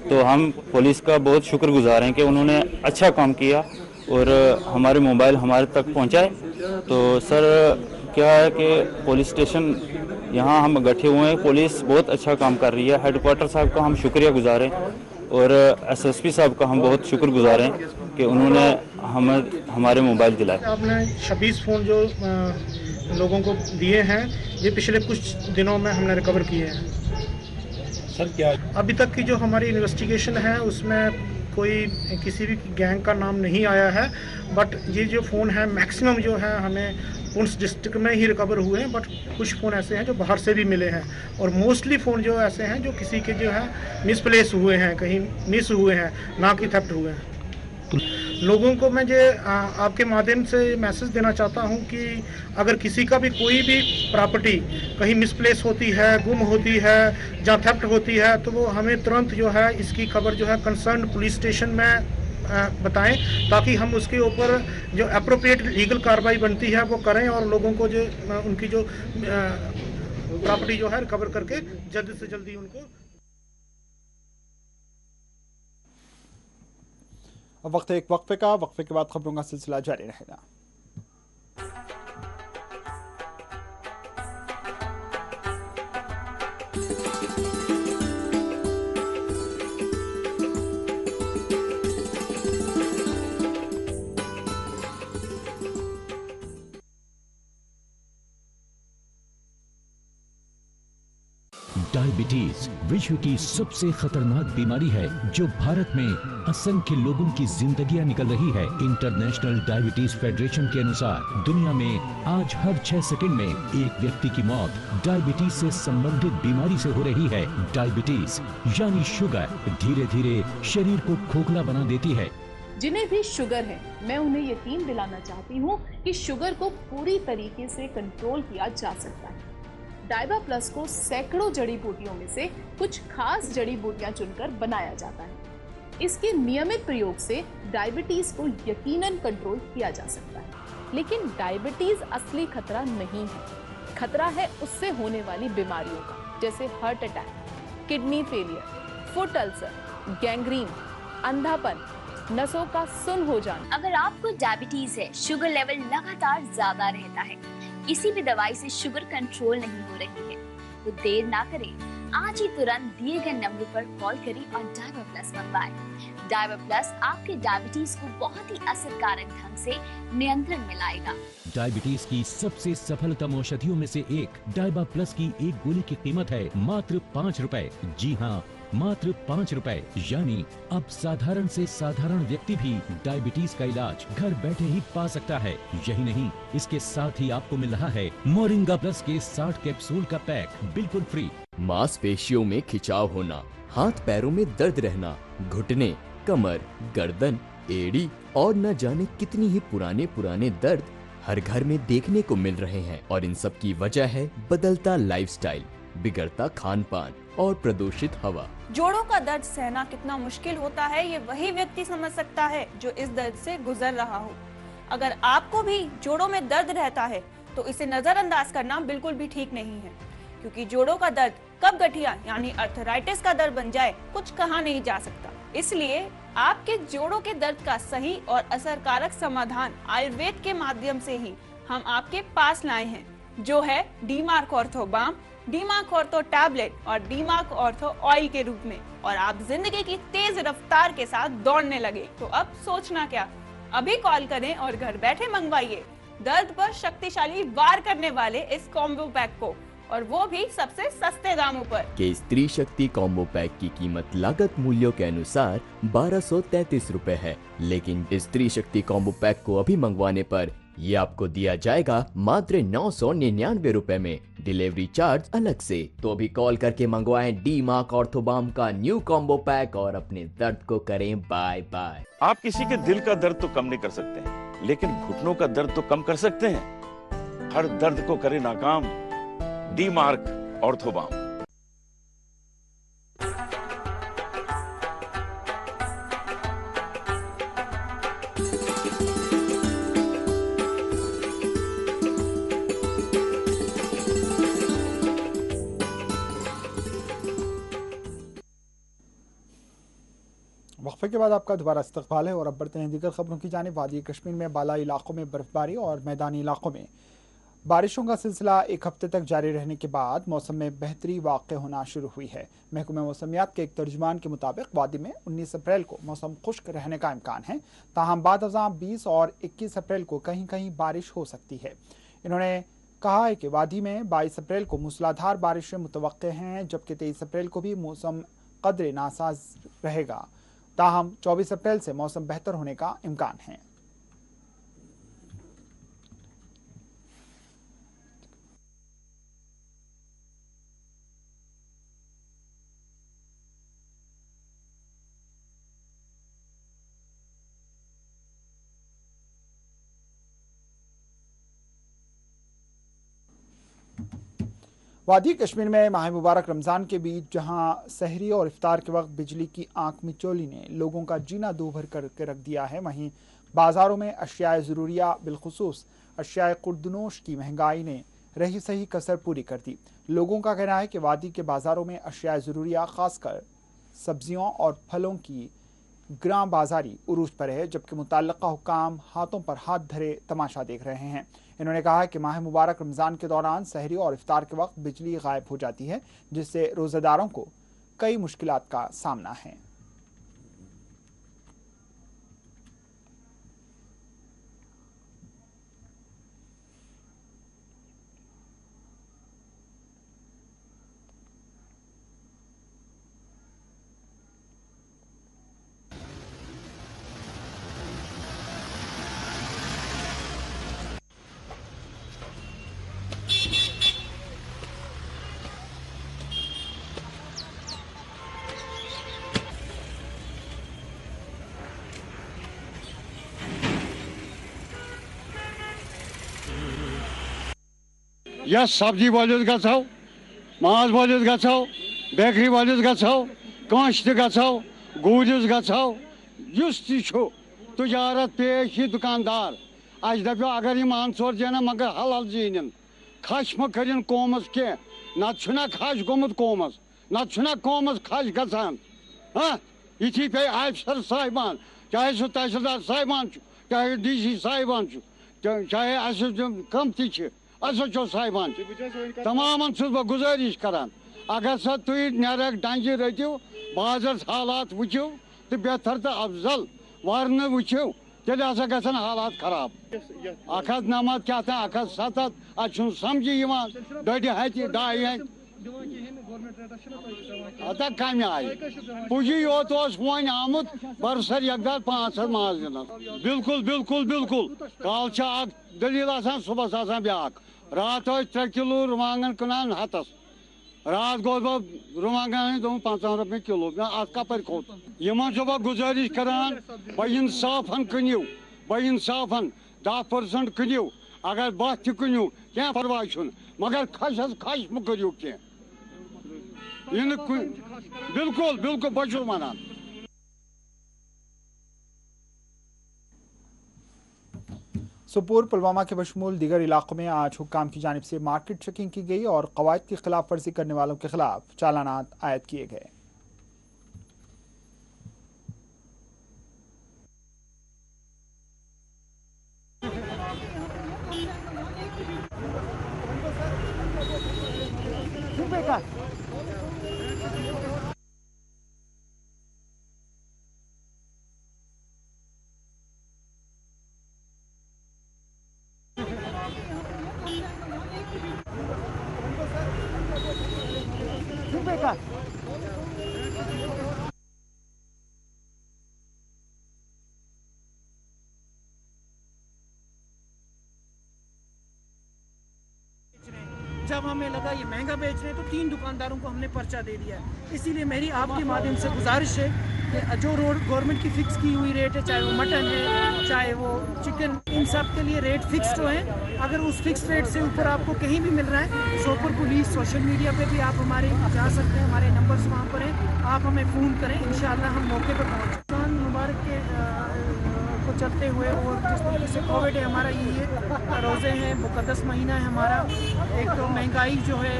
तो हम पुलिस का बहुत शुक्रगुजार हैं कि उन्होंने अच्छा काम किया और हमारे मोबाइल हमारे तक पहुँचाए। तो सर क्या है कि पुलिस स्टेशन यहाँ हम इकट्ठे हुए हैं, पुलिस बहुत अच्छा काम कर रही है। हेडक्वार्टर साहब का हम शुक्रिया गुजार हैं और SSP साहब का हम बहुत शुक्रगुजार हैं कि उन्होंने हमारे मोबाइल दिलाए। आपने 26 फ़ोन जो लोगों को दिए हैं, ये पिछले कुछ दिनों में हमने रिकवर किए हैं। सर क्या अभी तक की जो हमारी इन्वेस्टिगेशन है उसमें कोई किसी भी गैंग का नाम नहीं आया है, बट ये जो फ़ोन है मैक्सिमम जो है हमें पुंछ डिस्ट्रिक्ट में ही रिकवर हुए हैं, बट कुछ फ़ोन ऐसे हैं जो बाहर से भी मिले हैं और मोस्टली फ़ोन जो ऐसे हैं जो किसी के जो है मिसप्लेस हुए हैं, कहीं मिस हुए हैं, ना कि थेफ्ट हुए हैं। लोगों को मैं जो आपके माध्यम से मैसेज देना चाहता हूं कि अगर किसी का भी कोई भी प्रॉपर्टी कहीं मिसप्लेस होती है, गुम होती है, जहाँ थेफ्ट होती है, तो वो हमें तुरंत जो है इसकी खबर जो है कंसर्न पुलिस स्टेशन में बताएं, ताकि हम उसके ऊपर जो एप्रोप्रिएट लीगल कार्रवाई बनती है वो करें और लोगों को जो उनकी जो प्रॉपर्टी जो है रिकवर करके जल्द से जल्दी उनको। अब वक्त है एक वक्फे का। वक्फे के बाद खबरों का सिलसिला जारी रहेगा। डायबिटीज विश्व की सबसे खतरनाक बीमारी है जो भारत में असंख्य लोगों की जिंदगियां निकल रही है। इंटरनेशनल डायबिटीज फेडरेशन के अनुसार दुनिया में आज हर 6 सेकंड में एक व्यक्ति की मौत डायबिटीज से संबंधित बीमारी से हो रही है। डायबिटीज यानी शुगर धीरे धीरे शरीर को खोखला बना देती है। जिन्हें भी शुगर है, मैं उन्हें यकीन दिलाना चाहती हूँ कि शुगर को पूरी तरीके से कंट्रोल किया जा सकता है। डाइबा प्लस को सैकड़ों जड़ी बूटियों में से कुछ खास जड़ी बूटियां चुनकर बनाया जाता है। इसके नियमित प्रयोग से डायबिटीज को यकीनन कंट्रोल किया जा सकता है। लेकिन डायबिटीज असली खतरा नहीं है। खतरा है उससे होने वाली बीमारियों का, जैसे heart attack, kidney failure, foot ulcer, gangrene, अंधापन, नसों का सुन्न हो जाना। अगर आपको डायबिटीज है, शुगर लेवल लगातार ज्यादा रहता है, किसी भी दवाई से शुगर कंट्रोल नहीं हो रही है, तो देर ना करें, आज ही तुरंत दिए गए नंबर पर कॉल करें और डाइबा प्लस मंगवाएं। डाइबा प्लस आपके डायबिटीज को बहुत ही असरकारक ढंग से नियंत्रण में लाएगा। डायबिटीज की सबसे सफलतम औषधियों में से एक डाइबा प्लस की एक गोली की कीमत है मात्र 5 रुपए। जी हाँ, मात्र 5 रुपए। यानी अब साधारण से साधारण व्यक्ति भी डायबिटीज का इलाज घर बैठे ही पा सकता है। यही नहीं, इसके साथ ही आपको मिल रहा है मोरिंगा प्लस के 60 कैप्सूल का पैक बिल्कुल फ्री। मांसपेशियों में खिंचाव होना, हाथ पैरों में दर्द रहना, घुटने, कमर, गर्दन, एड़ी और न जाने कितनी ही पुराने दर्द हर घर में देखने को मिल रहे हैं और इन सब की वजह है बदलता लाइफस्टाइल, बिगड़ता खान पान और प्रदूषित हवा। जोड़ों का दर्द सहना कितना मुश्किल होता है ये वही व्यक्ति समझ सकता है जो इस दर्द से गुजर रहा हो। अगर आपको भी जोड़ों में दर्द रहता है तो इसे नजरअंदाज करना बिल्कुल भी ठीक नहीं है, क्योंकि जोड़ों का दर्द कब गठिया यानी अर्थराइटिस का दर्द बन जाए कुछ कहा नहीं जा सकता। इसलिए आपके जोड़ों के दर्द का सही और असरकारक समाधान आयुर्वेद के माध्यम से ही हम आपके पास लाए हैं, जो है D Mark ortho balm, D Mark ortho tablet और डी-मार्क ऑर्थो ऑयल के रूप में। और आप जिंदगी की तेज रफ्तार के साथ दौड़ने लगे तो अब सोचना क्या, अभी कॉल करें और घर बैठे मंगवाइए दर्द पर शक्तिशाली वार करने वाले इस कॉम्बो पैक को, और वो भी सबसे सस्ते दामों पर। के स्त्री शक्ति कॉम्बो पैक की कीमत लागत मूल्यों के अनुसार 1233 रुपए है, लेकिन स्त्री शक्ति कॉम्बो पैक को अभी मंगवाने पर ये आपको दिया जाएगा मात्र 999 रुपए में, डिलीवरी चार्ज अलग से। तो अभी कॉल करके मंगवाएं डी-मार्क ऑर्थोबाम का न्यू कॉम्बो पैक और अपने दर्द को करें बाय बाय। आप किसी के दिल का दर्द तो कम नहीं कर सकते हैं, लेकिन घुटनों का दर्द तो कम कर सकते हैं। हर दर्द को करे नाकाम डी-मार्क ऑर्थोबाम। वक्फे के बाद आपका दोबारा इस्तकबाल है और अब बढ़ते हैं दीगर खबरों की जानिब। वादी कश्मीर में बालाई इलाकों में बर्फबारी और मैदानी इलाकों में बारिशों का सिलसिला एक हफ्ते तक जारी रहने के बाद मौसम में बेहतरी वाक़ होना शुरू हुई है। महकमा मौसमियात के एक तर्जुमान के मुताबिक वादी में 19 अप्रैल को मौसम खुश्क रहने का इम्कान है, ताहम बाद अज़ां 20 और 21 अप्रैल को कहीं कहीं बारिश हो सकती है। इन्होंने कहा है कि वादी में 22 अप्रैल को मूसलाधार बारिशें मुतवक्के हैं, जबकि 23 अप्रैल को भी मौसम कदरे नासाज रहेगा, ताहम 24 अप्रैल से मौसम बेहतर होने का इम्कान है। वादी कश्मीर में माह मुबारक रमज़ान के बीच जहां सहरी और इफ्तार के वक्त बिजली की आंख मिचौली ने लोगों का जीना दूभर करके रख दिया है, वहीं बाज़ारों में अशियाए ज़रूरिया बिलखुसूस अशियाए खुर्दनोश की महंगाई ने रही सही कसर पूरी कर दी। लोगों का कहना है कि वादी के बाज़ारों में अशियाए ज़रूरिया खासकर सब्जियों और फलों की ग्रां बाजारी उरूज पर है, जबकि मुतल्लिका हुकाम हाथों पर हाथ धरे तमाशा देख रहे हैं। इन्होंने कहा कि माह मुबारक रमज़ान के दौरान सहरी और इफ्तार के वक्त बिजली गायब हो जाती है, जिससे रोज़ेदारों को कई मुश्किलात का सामना है। या सब्जी वालिस गो, माज वालिस गो, बेकरी वालिस गो, कंश गो, गूरिस गो, युस तजारत पेश ही दुकानदार अस दपो अगर यम आंसर जेना मगर हलाल जीन खश म करिन कौमस के ना खश गोमुत कौमस ना कौमस खश गसान। हाँ ये पे अफसर साहिबान, चाहे सह तहसीलदार साहिबान चाहे DC साहिबान चाहे कम SHO साहिबान तमाम बह गुजारिश करान अगर सा तुम नेरक डंज रटो बाजस हालात वो तो बेहतर तो अफजल वारन वो तेल हसा गन हालात खराब। 1 क्या 1 7 समझी डे हथ 2 हथ अतः कम आय पुजी योत वन आमुत बरसर यकदार 500 माज दिन। बिल्कुल बिल्कुल बिल्कुल कल दलील सुबह ब्या रात 3 किलो रुवांगन क्नान हतस, रात गो रुवांगन 50 रुपये किलो अत कपर खोत। बह गुजारिश करान बह इंसाफन कनियो, बह इंसाफन 10% कनियो अगर बात तु करियो क्या परवाह छुन मगर खश मु करियो क्या बिल्कुल बिल्कुल बचो वनान। सोपोर पुलवामा के बशमूल दीगर इलाकों में आज हुक्काम की जानिब से मार्केट चेकिंग की गई और कवायद की खिलाफ वर्जी करने वालों के खिलाफ चालानात आयद किए गए। जब हमें लगा ये महंगा बेच रहे हैं तो 3 दुकानदारों को हमने पर्चा दे दिया है। इसीलिए मेरी आपके माध्यम से गुजारिश है कि जो रोड गवर्नमेंट की फिक्स की हुई रेट है, चाहे वो मटन है चाहे वो चिकन, इन सब के लिए रेट फिक्स्ड है। अगर उस फिक्स रेट से ऊपर आपको कहीं भी मिल रहा है, सोपोर पुलिस सोशल मीडिया पे भी आप हमारे जा सकते हैं, हमारे नंबर्स वहाँ पर हैं, आप हमें फ़ोन करें, इंशाअल्लाह हम मौके पर पहुँच। रमज़ान मुबारक के को चलते हुए और जिस तरीके से कोविड है हमारा, ये रोज़े हैं, मुक़द्दस महीना है हमारा, एक तो महंगाई जो है,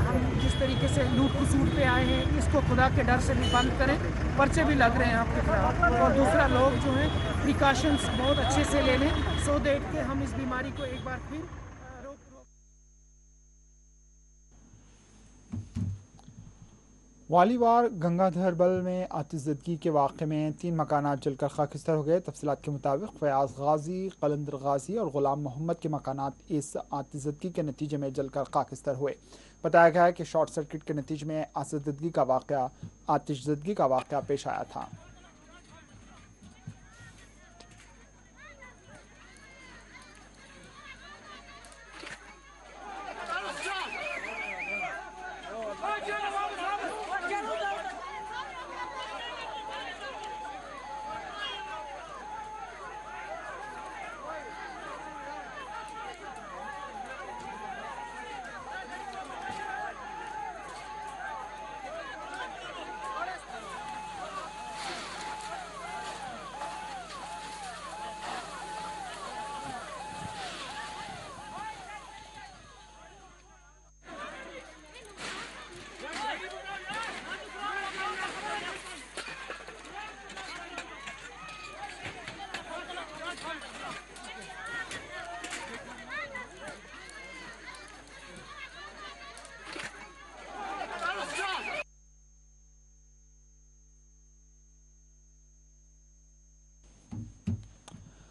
हम जिस तरीके से लूट खसूट पे आए हैं, इसको खुदा के डर से भी बंद करें। पर्चे भी लग रहे हैं आपके खिलाफ, और दूसरा लोग जो हैं प्रिकॉशंस बहुत अच्छे से ले लें, सो दैट कि हम इस बीमारी को एक बार फिर वालीवार गंगाधर बल में आतिशज़दगी के वाक़े में 3 मकानात जलकर खाकिस्तर हो गए। तफसीलात के मुताबिक फयाज गाजी, कलंदर गाजी और गुलाम मोहम्मद के मकानात इस आतिशज़दगी के नतीजे में जलकर खाकिस्तर हुए। बताया गया है कि शॉर्ट सर्किट के नतीजे में आतिशज़दगी का वाक़या पेश आया था।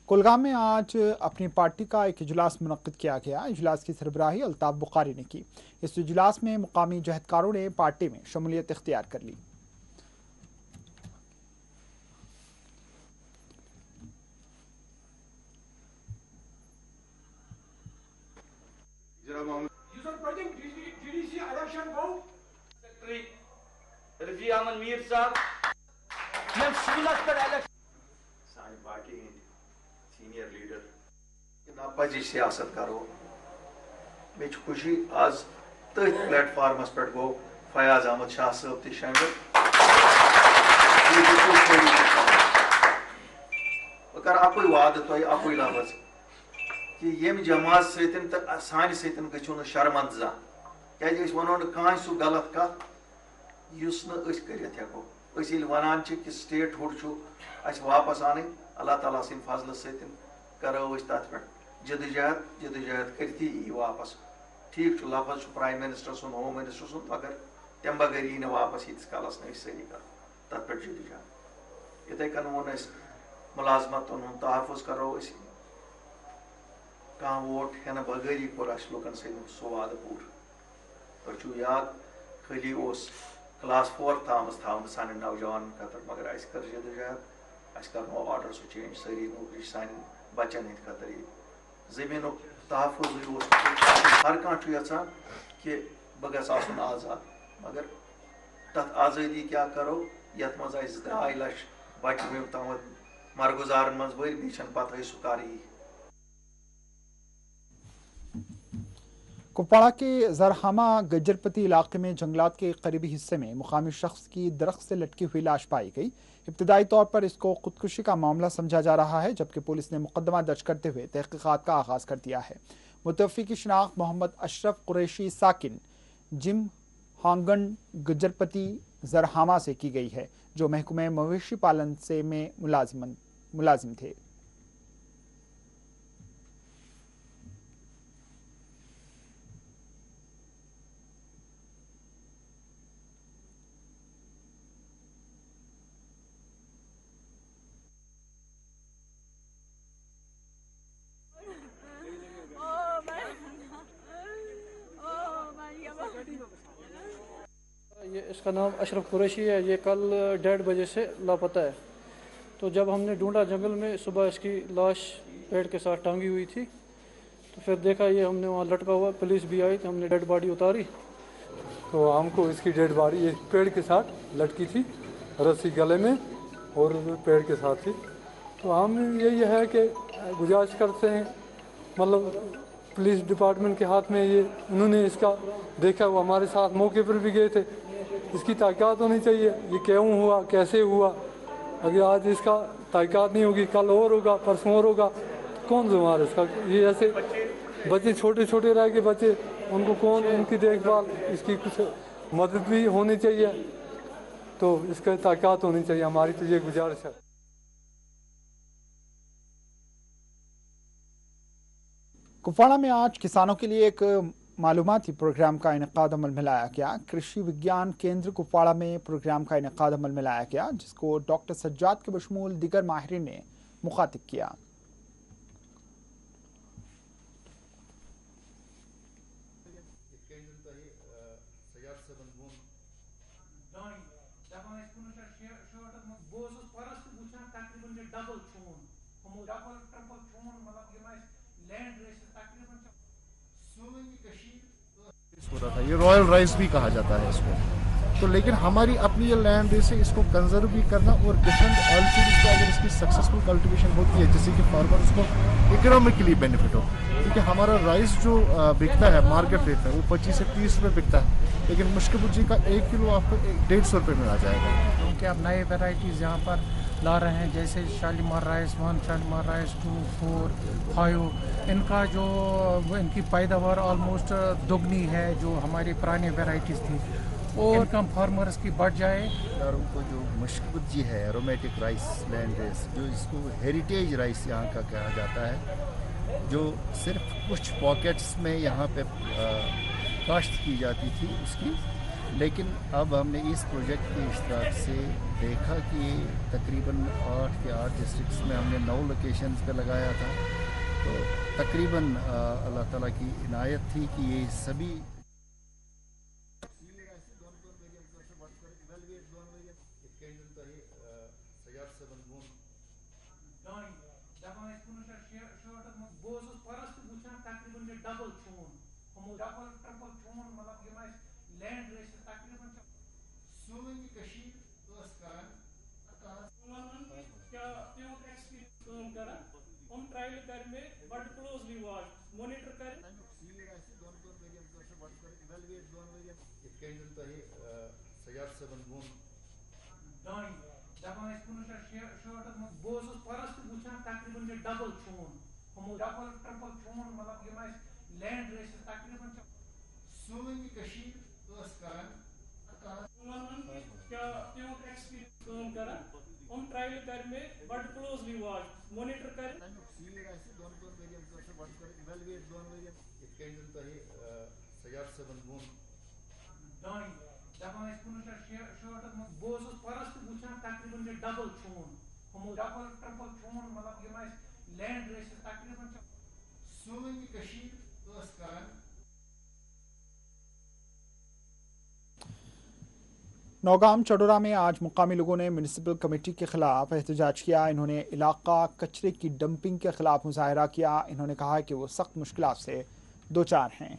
कुलगाम में आज अपनी पार्टी का एक इजलास मुनक्किद किया गया। इजलास की सरबराही अल्ताफ बुखारी ने की। इस इजलास में मुकामी जहदकारों ने पार्टी में शमूलियत इख्तियार कर ली। सीनियर लीडर नापजी सियासत करो मे खुशी आज तथ प्लेटफार्मस पे गो फयाज अहमद शाह साहब ति शामिल कर अकुई वाद तो अकुई लफ्ज कि यम जमात सतन तो सान सतन गो शर्मंद क्या वो कह सह गलत कत कर हेको वन कि स्टेट हुड वापस आन अल्लाह ताला सिंद फजल सतन करो तथ पे जदोजहद करती यी वापस। ठीक लफ्ज प्राइम मिनिस्टर सुन, होम मिनिस्टर सुन, मगर तम बगैर यी वापस यीस कालस न सही कर तथ पे जदोजहद। इथे कन वो मुलाजमतन हूं तहफ़ुज़ करो, कह वोट हेन बगैर कोर लुकन सो वाद पूर। तो याद खाली क्लास 4 थाम सान नौजवान खतर, मगर अस कर जदोजहद, अस करो ऑर्डर सो चेंज, सारी नौकरी सान बचन हंद खतर जमीन तहफ़ुज़ हर कह यचान कि बह गस आसन आज़ाद, मगर तथ आज़ादी क्या करो यथ मज 2.5 लाख बच तम मरगुजारन मज वर बी पत सह कर। कुपवाड़ा के जरहामा गजरपति इलाके में जंगलात के करीबी हिस्से में मुकामी शख्स की दरख्त से लटकी हुई लाश पाई गई। इब्तदाई तौर पर इसको खुदकुशी का मामला समझा जा रहा है, जबकि पुलिस ने मुकदमा दर्ज करते हुए तहकीकात का आगाज कर दिया है। मुतवफ़ी की शिनाख्त मोहम्मद अशरफ कुरैशी साकिन जिम हांगन गजरपति जरहामा से की गई है, जो महकमे मवेशी पालन से में मुलाजिम थे। ये इसका नाम अशरफ कुरैशी है। ये कल 1:30 बजे से लापता है। तो जब हमने ढूंढा जंगल में, सुबह इसकी लाश पेड़ के साथ टांगी हुई थी, तो फिर देखा ये हमने वहाँ लटका हुआ। पुलिस भी आई तो हमने डेड बॉडी उतारी, तो हमको इसकी डेड बॉडी ये पेड़ के साथ लटकी थी, रस्सी गले में और पेड़ के साथ थी। तो हम यही है कि गुजारिश करते हैं, मतलब पुलिस डिपार्टमेंट के हाथ में ये, उन्होंने इसका देखा, वो हमारे साथ मौके पर भी गए थे। इसकी तहकीकात होनी चाहिए, ये क्यों हुआ, कैसे हुआ। अगर आज इसका तहकीकात नहीं होगी, कल और होगा, परसों और होगा, कौन जिम्मेदार इसका। ये ऐसे बच्चे छोटे छोटे रह के बच्चे, उनको कौन, उनकी देखभाल, इसकी कुछ मदद भी होनी चाहिए। तो इसका तहकीकात होनी चाहिए, हमारी तो ये गुजारिश है। कुपवाड़ा में आज किसानों के लिए एक मालूमाती प्रोग्राम का इनेकाद अमल में लाया गया। कृषि विज्ञान केंद्र कुपवाड़ा में प्रोग्राम का इनेकाद अमल में लाया गया, जिसको डॉक्टर सज्जाद के बशमूल दीगर माहिरीन ने मुखातिब किया। हो रहा था, ये रॉयल राइस भी कहा जाता है इसको। तो लेकिन हमारी अपनी ये लैंड रेस है, इसको कंजर्व भी करना और डिफरेंट ऑल्टीट्यूड्स को अगर इसकी सक्सेसफुल कल्टीवेशन होती है, जिससे कि फार्मर्स को इकोनॉमिकली बेनिफिट हो। क्योंकि हमारा राइस जो बिकता है मार्केट रेट में, वो 25 से 30 रुपये बिकता है, लेकिन मुश्किल जी का 1 किलो आपको 150 रुपये में आ जाएगा। क्योंकि अब नए वेराइटीज़ यहाँ पर ला रहे हैं, जैसे शालीमार राइस 1, शालीमार राइस 2, 4, 5, इनका जो इनकी पैदावार ऑलमोस्ट दुगनी है जो हमारी पुरानी वेराइटीज़ थी, और इनकम फार्मर्स की बढ़ जाए। उनको जो मुश्किल है एरोमेटिक राइस लैंड रेस, जो इसको हेरिटेज राइस यहाँ का कहा जाता है, जो सिर्फ कुछ पॉकेट्स में यहाँ पे काश्त की जाती थी उसकी। लेकिन अब हमने इस प्रोजेक्ट के इश्तराक से देखा कि तकरीबन 8 के 8 डिस्ट्रिक्ट्स में हमने 9 लोकेशंस पे लगाया था। तो तकरीबन अल्लाह ताला की इनायत थी कि ये सभी नौगाम चडोरा में आज मुकामी लोगों ने म्यूनिसिपल कमेटी के खिलाफ एहतजाज किया। इन्होंने इलाका कचरे की डंपिंग के खिलाफ मुजाहरा किया। इन्होंने कहा कि वो सख्त मुश्किलात से दो चार हैं।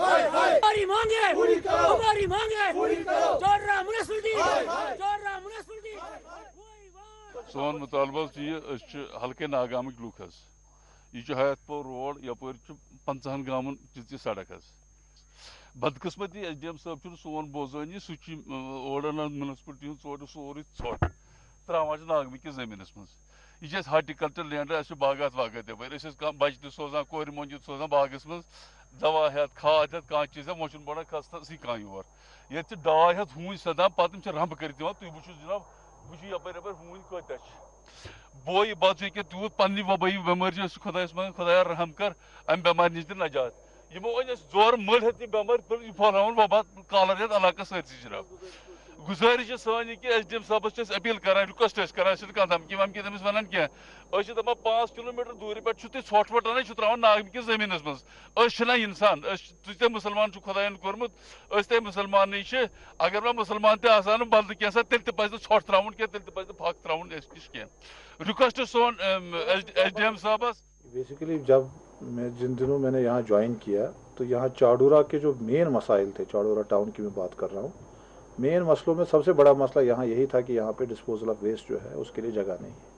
हमारी मांग है, हमारी मांग है, चौधरा मुनस्फिल्दी, चौधरा मुनस्फिल्दी। सोन मुतालबा हल्के नागामिक लूक यह हयातपुर रोड यपर 50 गामन ती सड़क बदकिस्मती SDM साहब सोन बोजानी सह म्यूनसिपलिटी सोरे ोट त्रावान नागमी किस जमीनस मज यह हार्टिकल्चर लैंड बागात वागत यप बच्चे सोजान कोर मोज सोजान बागस मज दवा हेत खाद हेत कह चीज मोचन बड़ा खस्ता सी कह योर ये डाय हेत हूं सदान पम रंब कर तुम वो जनाब वो यप हूं कत बोई बात कि तूत पन्नी वबई बेमारी खुदायस मन खुदाया रहम कर अम बेमार नश नजात यमो अन जोर मल हेत बेमार फहलावन वबा कालर हेत इलाका सरसी जनाब गुजारिश सान कि SDM साहबस अपील कर रिक्वेस्ट कर धमकी वमकी तमिस वन कह दपान 5 किलोमीटर दूर पे ोट वोट अना त्रा नागम किस जमीनस मज इंसान ते मुसलमान खुदायन कोर्मुत ते मुसलमान अगर मैं मुसलमान तह बदल कैसा तेल पे ोट त्रावन कह तेल पे फक त्रावन नश कह रिक्वेस्ट सोन SDM साहबस। बेसिकली जब मैं जिन दिनों मैंने यहाँ ज्वाइन किया तो यहाँ चाडूरा के जो मेन मसाइल थे, चाडूरा टाउन की मैं बात कर रहा हूँ, मेन मसलों में सबसे बड़ा मसला यहाँ यही था कि यहाँ पे डिस्पोजल ऑफ वेस्ट जो है उसके लिए जगह नहीं है।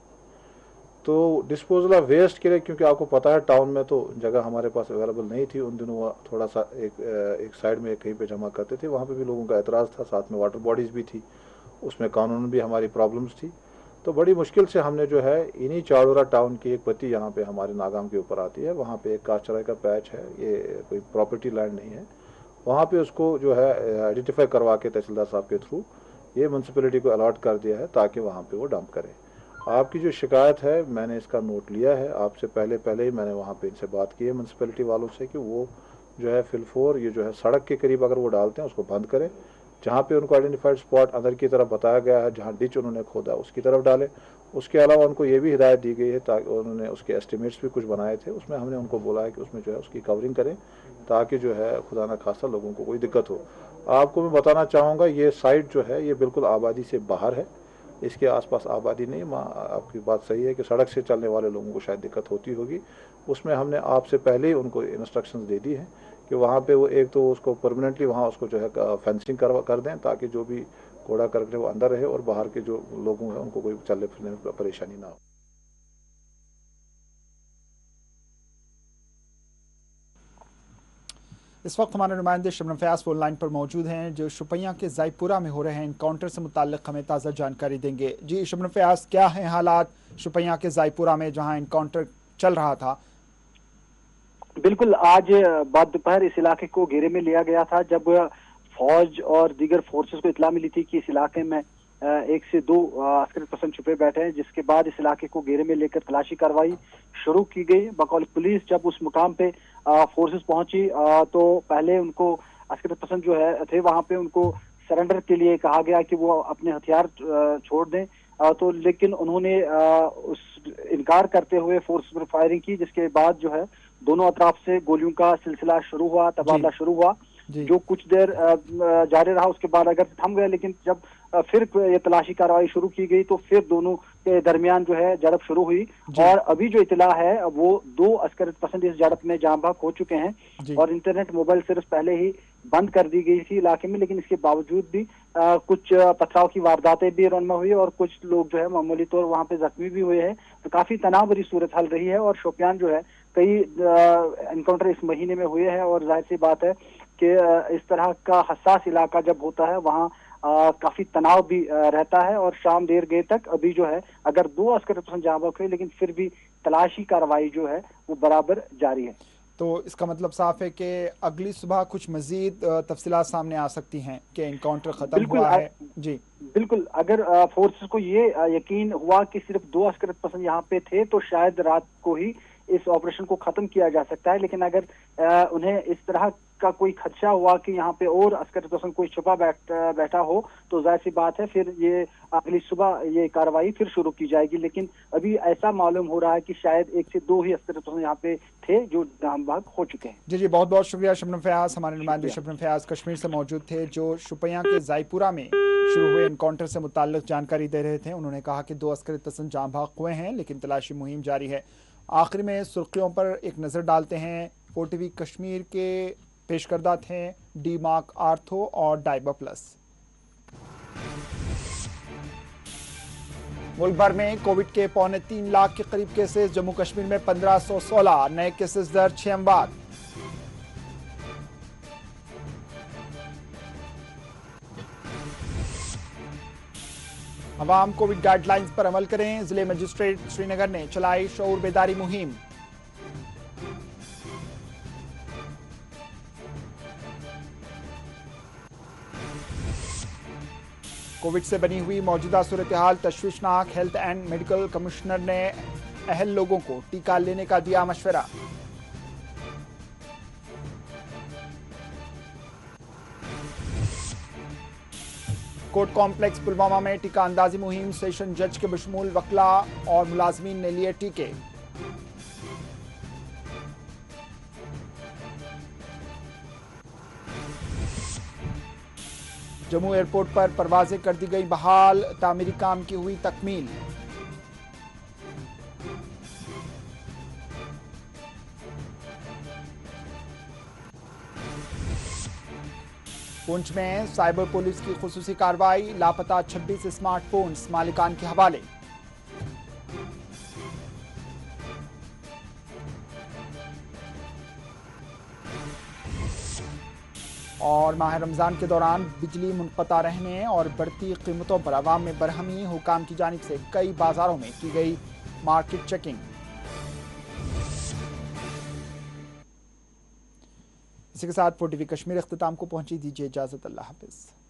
तो डिस्पोजल ऑफ वेस्ट के लिए, क्योंकि आपको पता है टाउन में तो जगह हमारे पास अवेलेबल नहीं थी उन दिनों, थोड़ा सा एक साइड में कहीं पे जमा करते थे, वहाँ पे भी लोगों का एतराज़ था, साथ में वाटर बॉडीज़ भी थी, उसमें कानून भी हमारी प्रॉब्लम्स थी। तो बड़ी मुश्किल से हमने जो है इन्हीं चाडूरा टाउन की एक पत्ती यहाँ पे हमारे नागाम के ऊपर आती है, वहाँ पे एक काशचराई का पैच है, ये कोई प्रॉपर्टी लैंड नहीं है, वहाँ पे उसको जो है आइडेंटिफाई करवा के तहसीलदार साहब के थ्रू ये म्यूनसिपैलिटी को अलॉट कर दिया है ताकि वहाँ पे वो डंप करें। आपकी जो शिकायत है मैंने इसका नोट लिया है, आपसे पहले ही मैंने वहाँ पे इनसे बात की है म्यूनसिपैलिटी वालों से कि वो जो है फिलफोर ये जो है सड़क के करीब अगर वो डालते हैं उसको बंद करें, जहाँ पे उनको आइडेंटिफाइड स्पॉट अंदर की तरफ बताया गया है, जहाँ डिच उन्होंने खोदा उसकी तरफ डालें। उसके अलावा उनको ये भी हिदायत दी गई है ताकि उन्होंने उसके एस्टिमेट्स भी कुछ बनाए थे, उसमें हमने उनको बोला है कि उसमें जो है उसकी कवरिंग करें ताकि जो है खुदा न खास्ता लोगों को कोई दिक्कत हो। आपको मैं बताना चाहूँगा ये साइट जो है ये बिल्कुल आबादी से बाहर है, इसके आसपास आबादी नहीं। आपकी बात सही है कि सड़क से चलने वाले लोगों को शायद दिक्कत होती होगी, उसमें हमने आपसे पहले ही उनको इंस्ट्रक्शंस दे दी हैं कि वहाँ पे वो एक तो उसको परमानेंटली वहाँ उसको जो है फेंसिंग कर दें ताकि जो भी कूड़ा करके वो अंदर रहे और बाहर के जो लोगों हैं उनको कोई चलने फिरने में परेशानी ना हो। इस वक्त हमारे नुमाइंदे शबनम फयाज फोन लाइन पर मौजूद हैं जो शुपैया के जायपुरा में हो रहे हैं इनकाउंटर से मुताल्लिक हमें ताज़ा जानकारी देंगे। जी शबनम फयाज, क्या है हालात शुपैया के जायपुरा में जहां इनकाउंटर चल रहा था? बिल्कुल, आज बाद दोपहर इस इलाके को घेरे में लिया गया था जब फौज और दीगर फोर्सेस को इतला मिली थी कि इस इलाके में 1 से 2 अस्करी पसंद छुपे बैठे हैं, जिसके बाद इस इलाके को घेरे में लेकर तलाशी कार्रवाई शुरू की गई। बकौल पुलिस जब उस मुकाम पे फोर्सेस पहुंची तो पहले उनको अस्करी पसंद जो है थे वहां पे उनको सरेंडर के लिए कहा गया कि वो अपने हथियार छोड़ दें, तो लेकिन उन्होंने उस इनकार करते हुए फोर्स पर फायरिंग की, जिसके बाद जो है दोनों अतराफ से गोलियों का सिलसिला शुरू हुआ, तबादला शुरू हुआ जो कुछ देर जारी रहा। उसके बाद अगर थम गया, लेकिन जब फिर ये तलाशी कार्रवाई शुरू की गई तो फिर दोनों के दरमियान जो है झड़प शुरू हुई और अभी जो इतला है वो 2 अस्कर पसंद इस झड़प में जाँ बहक हो चुके हैं और इंटरनेट मोबाइल सर्विस पहले ही बंद कर दी गई थी इलाके में, लेकिन इसके बावजूद भी कुछ पथराव की वारदातें भी रन में हुई और कुछ लोग जो है मामूली तौर वहाँ पे जख्मी भी हुए हैं। तो काफी तनाव भरी सूरत हाल रही है और शोपियान जो है कई एनकाउंटर इस महीने में हुए हैं और जाहिर सी बात है कि इस तरह का हसास इलाका जब होता है वहाँ काफी तनाव भी रहता है और शाम देर गए तक अभी जो है अगर 2 अस्कर पसंद जाँ बहक हुए लेकिन फिर भी तलाशी कार्रवाई जो है वो बराबर जारी है। तो इसका मतलब साफ है कि अगली सुबह कुछ मजीद तफसीलात सामने आ सकती हैं कि इनकाउंटर खत्म हुआ है। जी बिल्कुल, अगर फोर्सेस को ये यकीन हुआ कि सिर्फ 2 अस्कर पसंद यहाँ पे थे तो शायद रात को ही इस ऑपरेशन को खत्म किया जा सकता है, लेकिन अगर उन्हें इस तरह का कोई खदशा हुआ कि यहाँ पे और अस्कर पसंद कोई छुपा बैठा हो तो जाहिर सी बात है फिर ये अगली सुबह ये कार्रवाई फिर शुरू की जाएगी। लेकिन अभी ऐसा मालूम हो रहा है कि शायद 1 से 2 ही अस्कर पसंद यहाँ पे थे जो जाँ बहक हो चुके हैं। जी बहुत बहुत शुक्रिया शबनम फयाज। हमारे नुमाइंदे शबनम फयाज कश्मीर से मौजूद थे जो शुपैया के जायपुरा में शुरू हुए इनकाउंटर से मुताल्लिक जानकारी दे रहे थे। उन्होंने कहा कि 2 अस्कर पसंद जाँ बहक हुए हैं लेकिन तलाशी मुहिम जारी है। आखिर में सुर्खियों पर एक नज़र डालते हैं। 4TV कश्मीर के पेश करदा थे डी मार्क आर्थो और डाइबा प्लस। मुल्क भर में कोविड के 3.25 लाख के करीब केसेस, जम्मू कश्मीर में 1516 नए केसेस दर्ज, 6 अमवात। अवाम कोविड गाइडलाइंस पर अमल करें, जिले मजिस्ट्रेट श्रीनगर ने चलाई शऊर बेदारी मुहिम। कोविड से बनी हुई मौजूदा सूरत हाल तशवीशनाक, हेल्थ एंड मेडिकल कमिश्नर ने अहल लोगों को टीका लेने का दिया मशवरा। कोर्ट कॉम्प्लेक्स पुलवामा में टीका अंदाजी मुहिम, सेशन जज के बशमूल वकला और मुलाजमीन ने लिए टीके। जम्मू एयरपोर्ट पर परवाजें कर दी गई बहाल, तामीरी काम की हुई तकमील। पुंछ में साइबर पुलिस की खुसूसी कार्रवाई, लापता 26 स्मार्टफोन्स मालिकान के हवाले। और माह रमजान के दौरान बिजली मुनक़ता रहने और बढ़ती कीमतों पर अवाम में बरहमी, हुकाम की जानिब से कई बाजारों में की गई मार्केट चेकिंग। इसी के साथ 4TV कश्मीर इख्तिताम को पहुंची, दीजिए इजाजत, अल्लाह हाफिज।